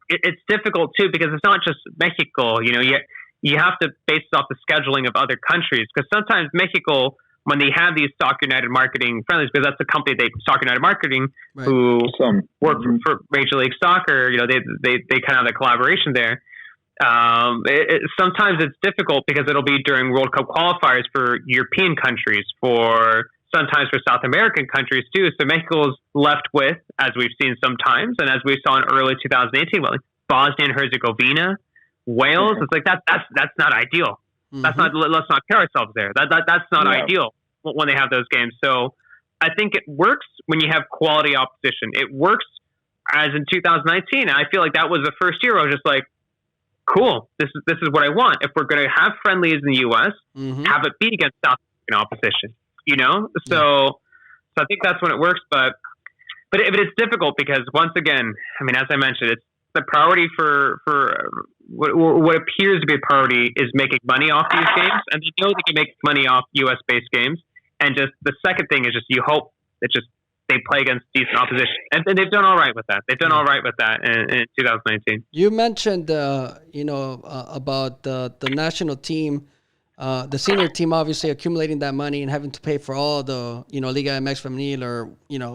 it's difficult too, because it's not just Mexico. You have to base it off the scheduling of other countries, because sometimes Mexico, when they have these Soccer United Marketing friendlies, because that's the company Soccer United Marketing, right, who work for Major League Soccer, they kind of have the collaboration there. Sometimes it's difficult because it'll be during World Cup qualifiers for European countries, sometimes for South American countries too. So Mexico's left with, as we've seen sometimes, and as we saw in early 2018, Bosnia and Herzegovina, Wales. It's that's not ideal. Mm-hmm. Let's not kill ourselves there. That's not ideal when they have those games. So I think it works when you have quality opposition. It works as in 2019. I feel like that was the first year I was just like, cool, this is what I want. If we're going to have friendlies in the U.S., have it be against South American opposition, So So I think that's when it works, but it's difficult because once again, I mean, as I mentioned, it's the priority for what appears to be a priority is making money off these games, and they know they can make money off U.S. based games. And just the second thing is just you hope that just they play against decent opposition, and they've done all right with that. They've done all right with that in 2019. You mentioned, about the national team, the senior team, obviously accumulating that money and having to pay for all the, Liga MX Femenil or,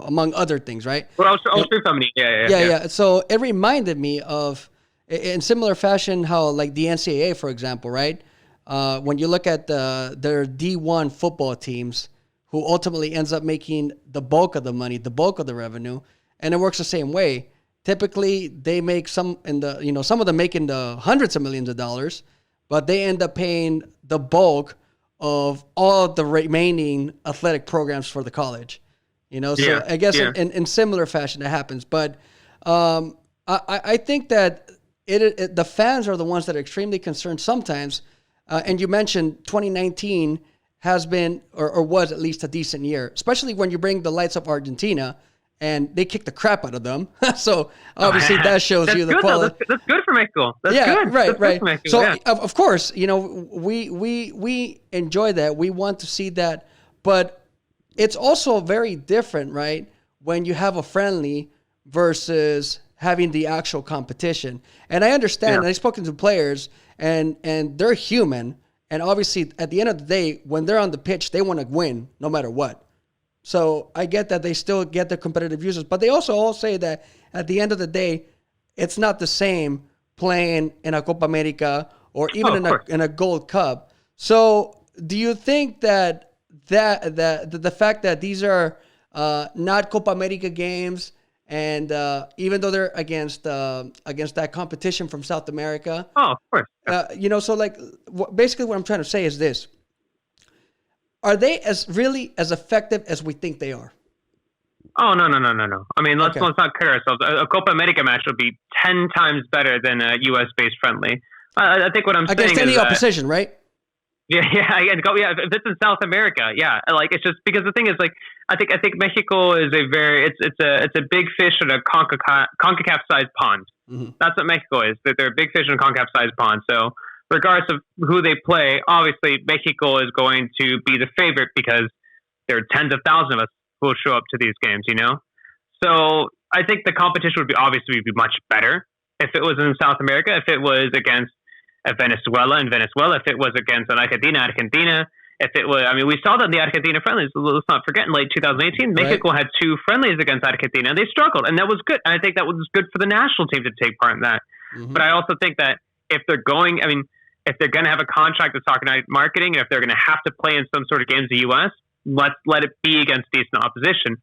among other things, right? Well, also Femenil, yeah. So it reminded me of, in similar fashion, how like the NCAA, for example, right? When you look at their D1 football teams, who ultimately ends up making the bulk of the money, the bulk of the revenue, and it works the same way. Typically, they make some of them making the hundreds of millions of dollars, but they end up paying the bulk of all the remaining athletic programs for the college. So I guess in similar fashion it happens. But I think that the fans are the ones that are extremely concerned sometimes. And you mentioned 2019 has been or was at least a decent year, especially when you bring the likes of Argentina and they kick the crap out of them. So obviously that shows you the quality. That's good for Mexico. That's good. Right. Good Mexico, so of course, we enjoy that. We want to see that, but it's also very different, right? When you have a friendly versus having the actual competition. And I understand, and I've spoken to players and they're human. And obviously, at the end of the day, when they're on the pitch, they want to win no matter what. So I get that they still get their competitive users, but they also all say that at the end of the day, it's not the same playing in a Copa America or even in a Gold Cup. So do you think that the fact that these are not Copa America games, and even though they're against that competition from South America, of course, so like basically what I'm trying to say is this: are they as effective as we think they are? Oh no! I mean, let's not kid ourselves. A Copa America match will be 10 times better than a U.S. based friendly. I think what I'm saying is against any opposition, right? Yeah. If it's in South America, it's just because the thing is, like, I think Mexico is it's a big fish in a CONCACAF sized pond. Mm-hmm. That's what Mexico is. That they're a big fish in a CONCACAF sized pond. So regardless of who they play, obviously Mexico is going to be the favorite because there are tens of thousands of us who will show up to these games. So I think the competition would be much better if it was in South America. If it was against Venezuela, if it was against Argentina, if it was, we saw that in the Argentina friendlies. Let's not forget, in late 2018, Mexico had 2 friendlies against Argentina. They struggled, and that was good. And I think that was good for the national team to take part in that. Mm-hmm. But I also think that if they're going to have a contract with Soccer Night Marketing, and if they're going to have to play in some sort of games in the U.S., let's let it be against decent opposition.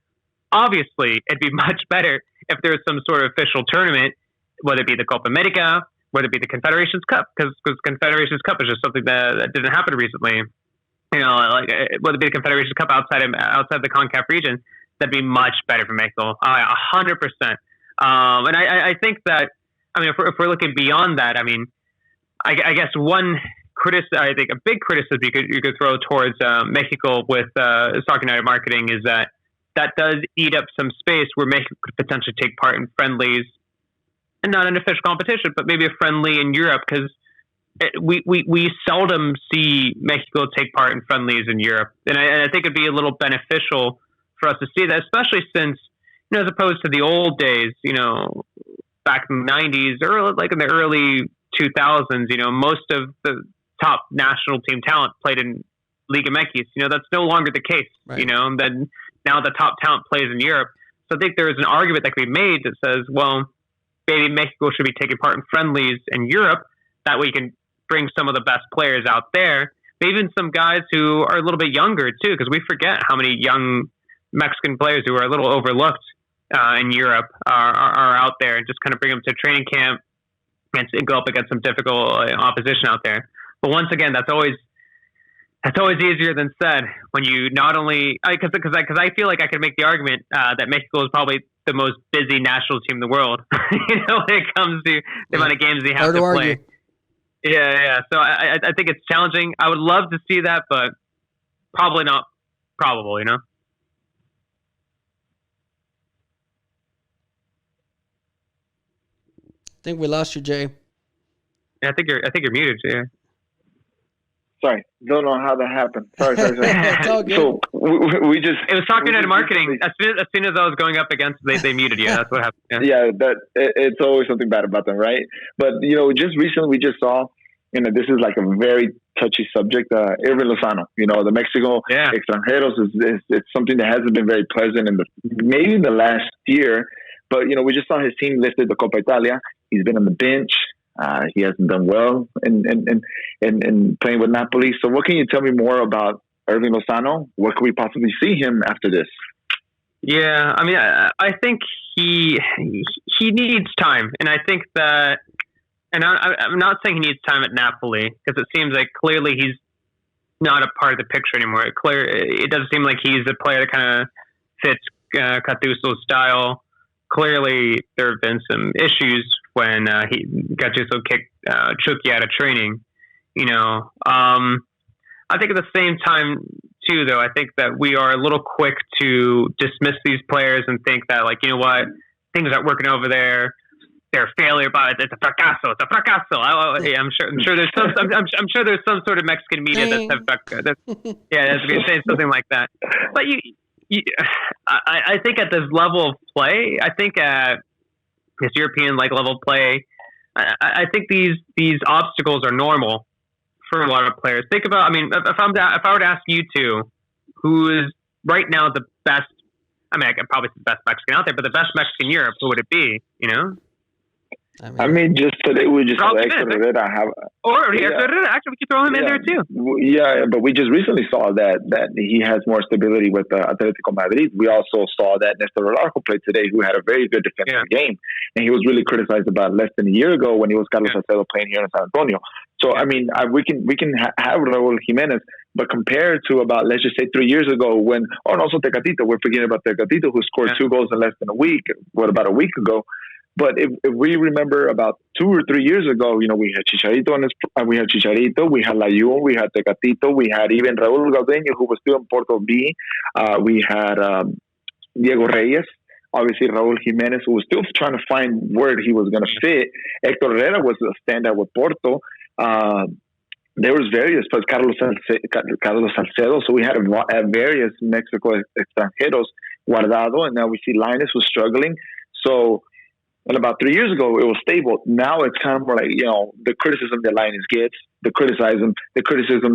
Obviously, it'd be much better if there was some sort of official tournament, whether it be the Copa America, whether it be the Confederations Cup, because Confederations Cup is just something that didn't happen recently. Whether it be the Confederations Cup outside the CONCACAF region, that'd be much better for Mexico. 100%. And I think that, if we're looking beyond that, I guess I think a big criticism you could throw towards Mexico with Soccer Night Marketing is that does eat up some space where Mexico could potentially take part in friendlies, and not an official competition, but maybe a friendly in Europe, because we seldom see Mexico take part in friendlies in Europe, and I think it'd be a little beneficial for us to see that, especially since as opposed to the old days, back in the 90s or like in the early 2000s, most of the top national team talent played in Liga MX. That's no longer the case. Right. And then now the top talent plays in Europe. So I think there is an argument that can be made that says, well, maybe Mexico should be taking part in friendlies in Europe. That way you can bring some of the best players out there. Maybe even some guys who are a little bit younger too, because we forget how many young Mexican players who are a little overlooked in Europe are out there, and just kind of bring them to training camp and go up against some difficult opposition out there. But once again, that's always easier than said when you not only because I feel like I could make the argument that Mexico is probably the most busy national team in the world. When it comes to the amount of games they have to play. Yeah. So I think it's challenging. I would love to see that, but probably not probable. think we lost you, Jay. Yeah, I think you're muted, Jay. Sorry, don't know how that happened. Sorry. It's all good. So we just it was talking to marketing. As soon as I was going up against, they muted you. That's what happened. Yeah, it's always something bad about them, right? But just recently we just saw, this is like a very touchy subject. Hiving Lozano, the Mexico Mextranjeros is something that hasn't been very pleasant maybe in the last year. But we just saw his team lifted the Copa Italia. He's been on the bench. He hasn't done well in playing with Napoli. So what can you tell me more about Hiving Lozano? What could we possibly see him after this? Yeah, I mean, I think he needs time, and I think that, and I'm not saying he needs time at Napoli, because it seems like clearly he's not a part of the picture anymore. It doesn't seem like he's a player that kind of fits Gattuso's style. Clearly, there have been some issues when Gattuso kicked Chucky out of training. I think at the same time, too, though, I think that we are a little quick to dismiss these players and think that, like, you know what, things aren't working over there. They're a failure, but it's a fracaso. It's a fracaso. I'm sure there's some sort of Mexican media that's saying something like that. But I think at this level of play, I think at this European level of play, I think these obstacles are normal for a lot of players. Think about, if I were to ask you two, who is right now the best? I could probably say the best Mexican out there, but the best Mexican in Europe, who would it be? Just today we just saw Hector Herrera have. Actually, we could throw him in there too. Yeah, but we just recently saw that he has more stability with Atletico Madrid. We also saw that Nestor Araujo played today, who had a very good defensive game, and he was really criticized about less than a year ago when he was Carlos Salcedo playing here in San Antonio. So we can have Raúl Jiménez, but compared to about, let's just say 3 years ago when, and also Tecatito, we're forgetting about Tecatito, who scored 2 goals in less than a week. About a week ago? But if we remember about 2 or 3 years ago, we had Chicharito, we had Layún, we had Tecatito, we had even Raúl Gaudeño, who was still in Porto B. We had Diego Reyes, obviously Raúl Jiménez, who was still trying to find where he was going to fit. Hector Herrera was a standout with Porto. There was various, but Carlos Salcedo. So we had various Mexico extranjeros, Guardado, and now we see Lainez was struggling. So. And about 3 years ago, it was stable. Now it's kind of more like, the criticism that Lainez gets, the criticism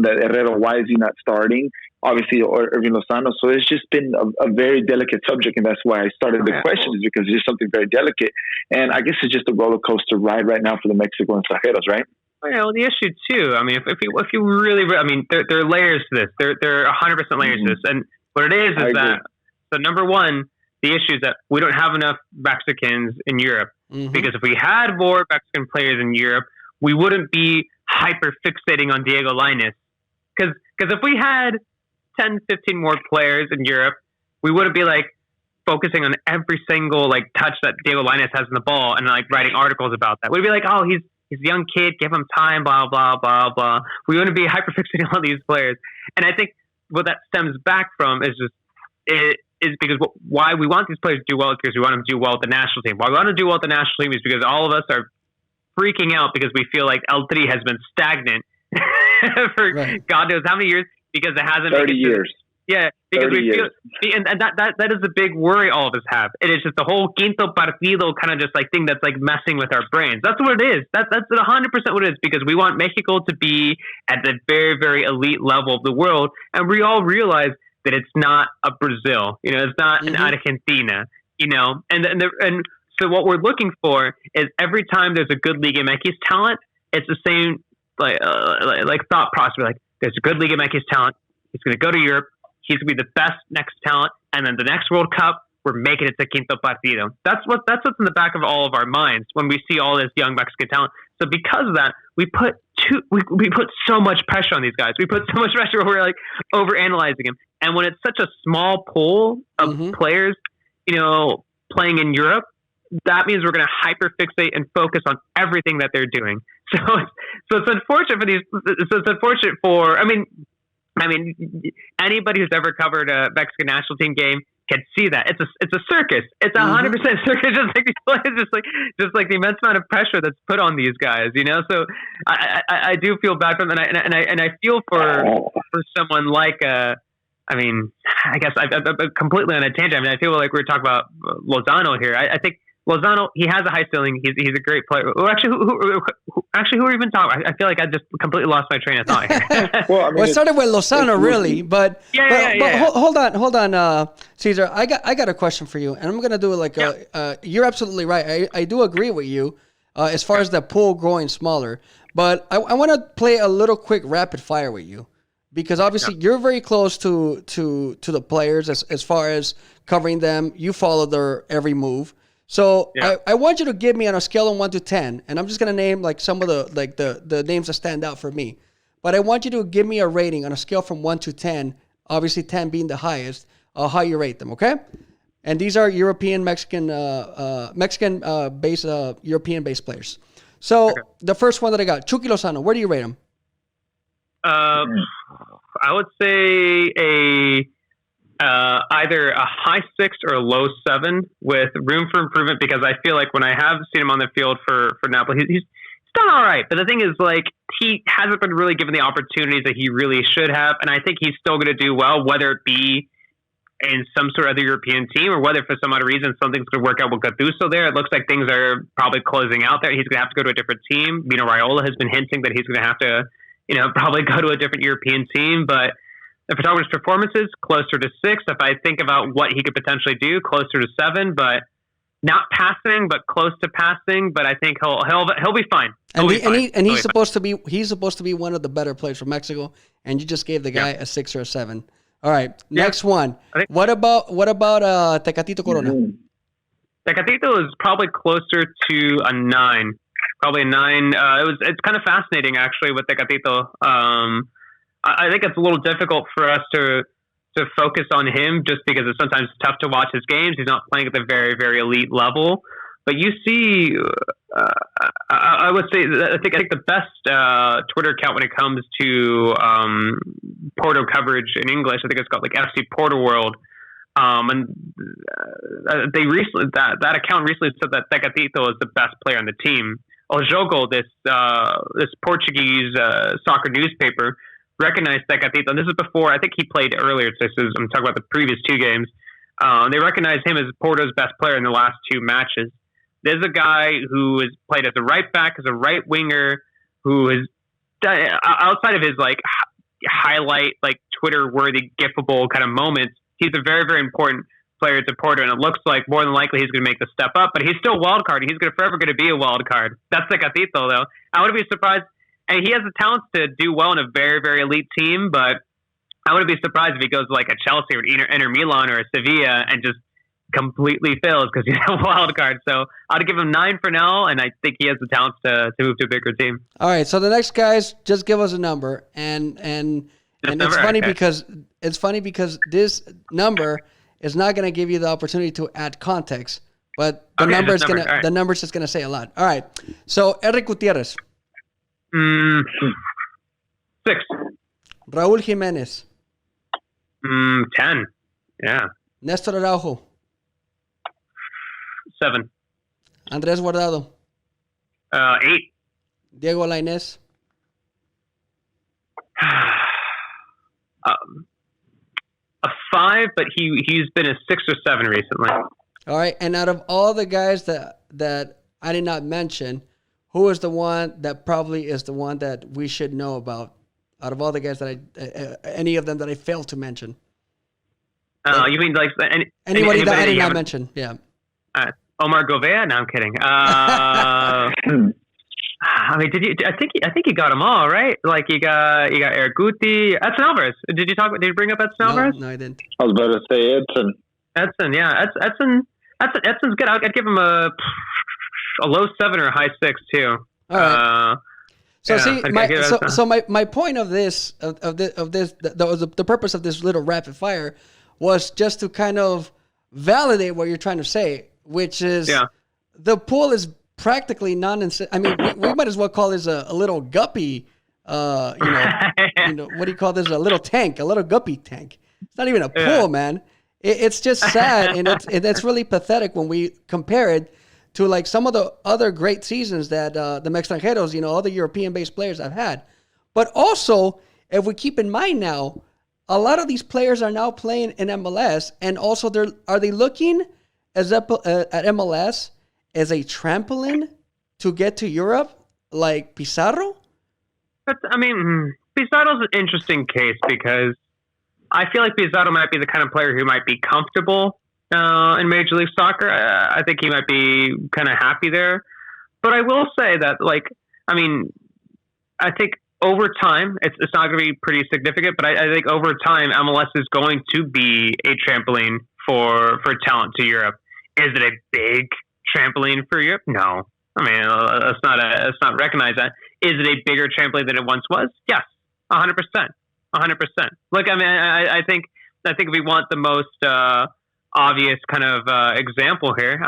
that Herrera, why is he not starting? Obviously, or Hiving Lozano. So it's just been a very delicate subject, and that's why I started the question, is because it's just something very delicate. And I guess it's just a roller coaster ride right now for the Mexico and Extranjeros, right? Well, the issue too. If you really, there are layers to this. There are 100% layers to this, and what it is that. So number one. The issue is that we don't have enough Mexicans in Europe. Mm-hmm. Because if we had more Mexican players in Europe, we wouldn't be hyper fixating on Diego Lainez. Because if we had 10, 15 more players in Europe, we wouldn't be focusing on every single touch that Diego Lainez has in the ball and writing articles about that. We'd be oh, he's a young kid, give him time, blah, blah, blah, blah. We wouldn't be hyper fixating on these players. And I think what that stems back from is because why we want these players to do well is because we want them to do well with the national team. Why we want to do well with the national team is because all of us are freaking out because we feel like El Tri has been stagnant for God knows how many years, because it hasn't 30 years. Yeah, because we feel, and that is the big worry all of us have. It is just the whole quinto partido kind of just thing that's messing with our brains. That's what it is. That's 100% what it is, because we want Mexico to be at the very, very elite level of the world, and we all realize that it's not a Brazil, it's not an Argentina, and so what we're looking for is every time there's a good Liga MX talent, it's the same thought process. There's a good Liga MX talent, he's going to go to Europe, he's going to be the best next talent, and then the next World Cup, we're making it to quinto partido. That's what's in the back of all of our minds when we see all this young Mexican talent. So because of that, we put so much pressure on these guys. We put so much pressure where we're overanalyzing them. And when it's such a small pool of players, playing in Europe, that means we're going to hyper fixate and focus on everything that they're doing. So it's unfortunate for these. So it's unfortunate for. Anybody who's ever covered a Mexican national team game, can see that. It's a circus. It's 100% circus. Just like the immense amount of pressure that's put on these guys, you know. So I do feel bad for them, and I feel for someone like I mean, I guess I'm completely on a tangent. I mean, I feel like we're talking about Lozano here. I think Lozano, he has a high ceiling. He's a great player. Who are we even talking about? I feel like I just completely lost my train of thought here. Well, it started with Lozano, really, but hold on, Cesar. I got a question for you, and I'm gonna do it like you're absolutely right. I do agree with you as far as the pool growing smaller, but I want to play a little quick rapid fire with you. Because obviously you're very close to the players as far as covering them. You follow their every move. So I want you to give me on a scale of 1 to 10, and I'm just gonna name like some of the names that stand out for me. But I want you to give me a rating on a scale from 1 to 10. Obviously 10 being the highest. How you rate them? Okay. And these are Mexican based European based players. So the first one that I got, Chucky Lozano. Where do you rate him? I would say either a high 6 or a low 7 with room for improvement, because I feel like when I have seen him on the field for Napoli, he's done all right. But the thing is, like, he hasn't been really given the opportunities that he really should have, and I think he's still going to do well, whether it be in some sort of other European team or whether for some other reason something's going to work out with Gattuso there. It looks like things are probably closing out there. He's going to have to go to a different team. You know, Raiola has been hinting that he's going to have to, you know, probably go to a different European team. But the photographer's performances, closer to 6. If I think about what he could potentially do, closer to 7. But not passing, but close to passing. But I think he'll be fine. He's supposed to be one of the better players from Mexico. And you just gave the guy a 6 or a 7. All right, next one. What about Tecatito Corona? Tecatito is probably closer to a 9. Probably a 9. It's kind of fascinating actually with Tecatito. I think it's a little difficult for us to focus on him just because it's sometimes tough to watch his games. He's not playing at the very, very elite level. But you see, I would say I think the best Twitter account when it comes to Porto coverage in English, I think it's called like FC Porto World. And they recently that account recently said that Tecatito is the best player on the team. El Jogo, this Portuguese soccer newspaper, recognized Tecatito, and this is before, I think he played earlier. So I'm talking about the previous 2 games. They recognized him as Porto's best player in the last 2 matches. There's a guy who has played as a right back, as a right winger, who is outside of his like highlight, like Twitter-worthy, gifable kind of moments. He's a very, very important player to Porto, and it looks like more than likely he's going to make the step up. But he's still a wild card. He's forever going to be a wild card. That's Tecatito, though. I wouldn't be surprised. And he has the talents to do well in a very, very elite team, but I wouldn't be surprised if he goes to like a Chelsea or Inter Milan or a Sevilla and just completely fails because he's a wild card. So I'd give him 9 for now, and I think he has the talents to move to a bigger team. All right, so the next guys, just give us a number, and it's funny because this number is not going to give you the opportunity to add context, but the number's just going to say a lot. All right, so Eric Gutierrez. 6. Raúl Jiménez. 10. Yeah. Néstor Araujo. 7. Andrés Guardado. 8. Diego Lainez. A 5, but he's been a 6 or 7 recently. All right, and out of all the guys that I did not mention, who is the one that probably is the one that we should know about? Out of all the guys that any of them that I failed to mention. You mean like anybody that I did not mention? Yeah. Omar Govea? No, I'm kidding. I mean, I think you got them all, right? Like you got Eric Guti, Edson Alvarez. Did you bring up Edson Alvarez? No, I didn't. I was about to say Edson. Edson, yeah. Edson's good. I'd give him a low 7 or a high 6 too. All right. So my point of this the purpose of this little rapid fire was just to kind of validate what you're trying to say, which is the pool is practically I mean, we might as well call this a little guppy. What do you call this? A little tank, a little guppy tank. It's not even a pool, man. It's just sad, and it's really pathetic when we compare it to like some of the other great seasons that the Mextranjeros, other European-based players have had. But also, if we keep in mind now, a lot of these players are now playing in MLS, and also are they looking at MLS as a trampoline to get to Europe, like Pizarro? Pizarro's an interesting case because I feel like Pizarro might be the kind of player who might be comfortable in Major League Soccer. I think he might be kind of happy there. But I will say that, I think over time, it's not going to be pretty significant, but I think over time, MLS is going to be a trampoline for talent to Europe. Is it a big trampoline for Europe? No. Let's not recognize that. Is it a bigger trampoline than it once was? Yes, 100%. 100%. Look, I think if we want the most obvious kind of example here,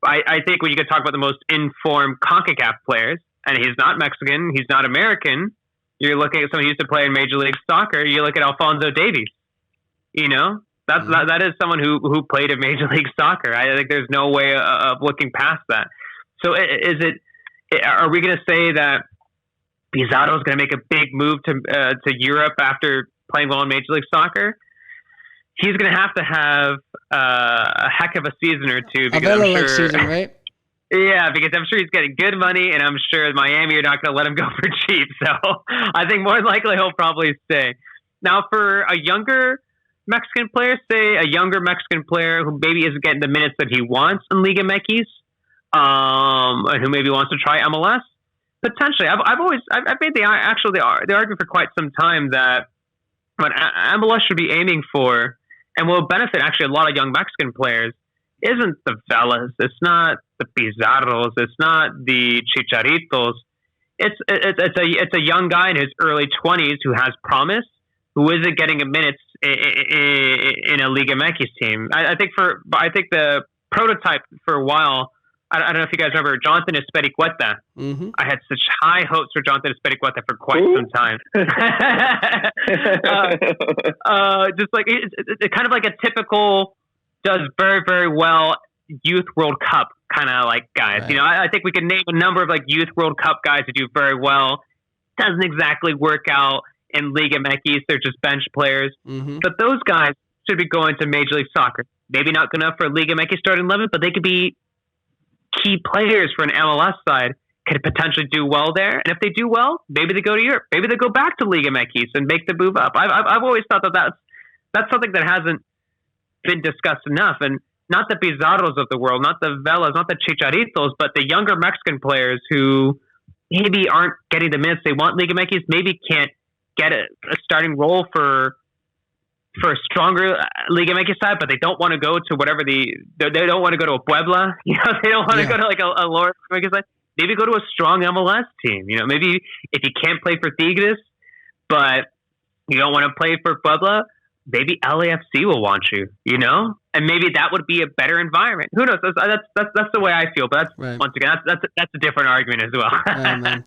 I think when you could talk about the most informed CONCACAF players, and he's not Mexican, he's not American, you're looking at someone who used to play in Major League Soccer, you look at Alphonso Davies. That is someone who played in Major League Soccer. I think there's no way of looking past that. So are we going to say that Pizarro is going to make a big move to Europe after playing well in Major League Soccer? He's going to have a heck of a season or two. Because I'm sure, season, right? Yeah, because I'm sure he's getting good money, and I'm sure Miami are not going to let him go for cheap. So I think more than likely he'll probably stay. Now, for a younger Mexican player, say a younger Mexican player who maybe isn't getting the minutes that he wants in Liga MX, and who maybe wants to try MLS, potentially. I've made the argument for quite some time that what MLS should be aiming for, and will benefit actually a lot of young Mexican players, isn't the Velas, it's not the Pizarros, it's not the Chicharitos. It's a young guy in his early 20s who has promise, who isn't getting a minutes in a Liga MX team. I think the prototype for a while. I don't know if you guys remember Jonathan Espericueta. Mm-hmm. I had such high hopes for Jonathan Espericueta for quite some time. Just like it's kind of like a typical, does very, very well Youth World Cup kind of like guys. Right. I think we can name a number of like Youth World Cup guys who do very well. Doesn't exactly work out in Liga MX. They're just bench players. Mm-hmm. But those guys should be going to Major League Soccer. Maybe not good enough for Liga MX starting 11, but they could be key players for an MLS side, could potentially do well there. And if they do well, maybe they go to Europe. Maybe they go back to Liga MX and make the move up. I've always thought that's something that hasn't been discussed enough. And not the Pizarros of the world, not the Velas, not the Chicharitos, but the younger Mexican players who maybe aren't getting the minutes they want Liga MX, maybe can't get a starting role for a stronger Liga MX side, but they don't want to go to whatever they don't want to go to a Puebla. They don't want to go to like a lower Liga side. Maybe go to a strong MLS team. Maybe if you can't play for Tigres, but you don't want to play for Puebla, maybe LAFC will want you. And maybe that would be a better environment. Who knows? That's the way I feel. But once again, that's a different argument as well. Man.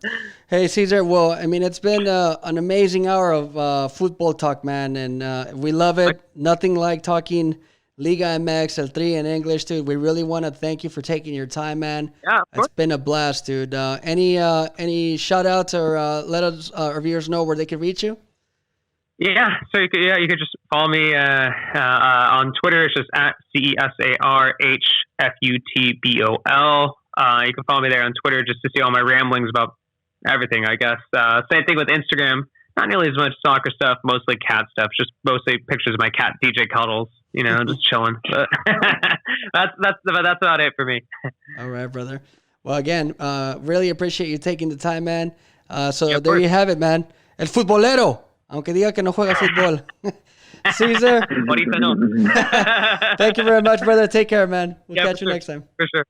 Hey, Cesar. Well, it's been an amazing hour of football talk, man, and we love it. Nothing like talking Liga MX, El Tri in English, dude. We really want to thank you for taking your time, man. Yeah, it's been a blast, dude. Any shout outs or let us our viewers know where they can reach you? Yeah, so you could just follow me on Twitter. It's just at CESARHFUTBOL. You can follow me there on Twitter just to see all my ramblings about everything, I guess. Same thing with Instagram. Not nearly as much soccer stuff, mostly cat stuff. Just mostly pictures of my cat DJ Cuddles. Just chilling. But that's about it for me. All right, brother. Well, again, really appreciate you taking the time, man. So yeah, there you have it, man. El futbolero. Aunque diga que no juega fútbol. Cesar. Ahorita no. Thank you very much, brother. Take care, man. We'll catch you next time. For sure.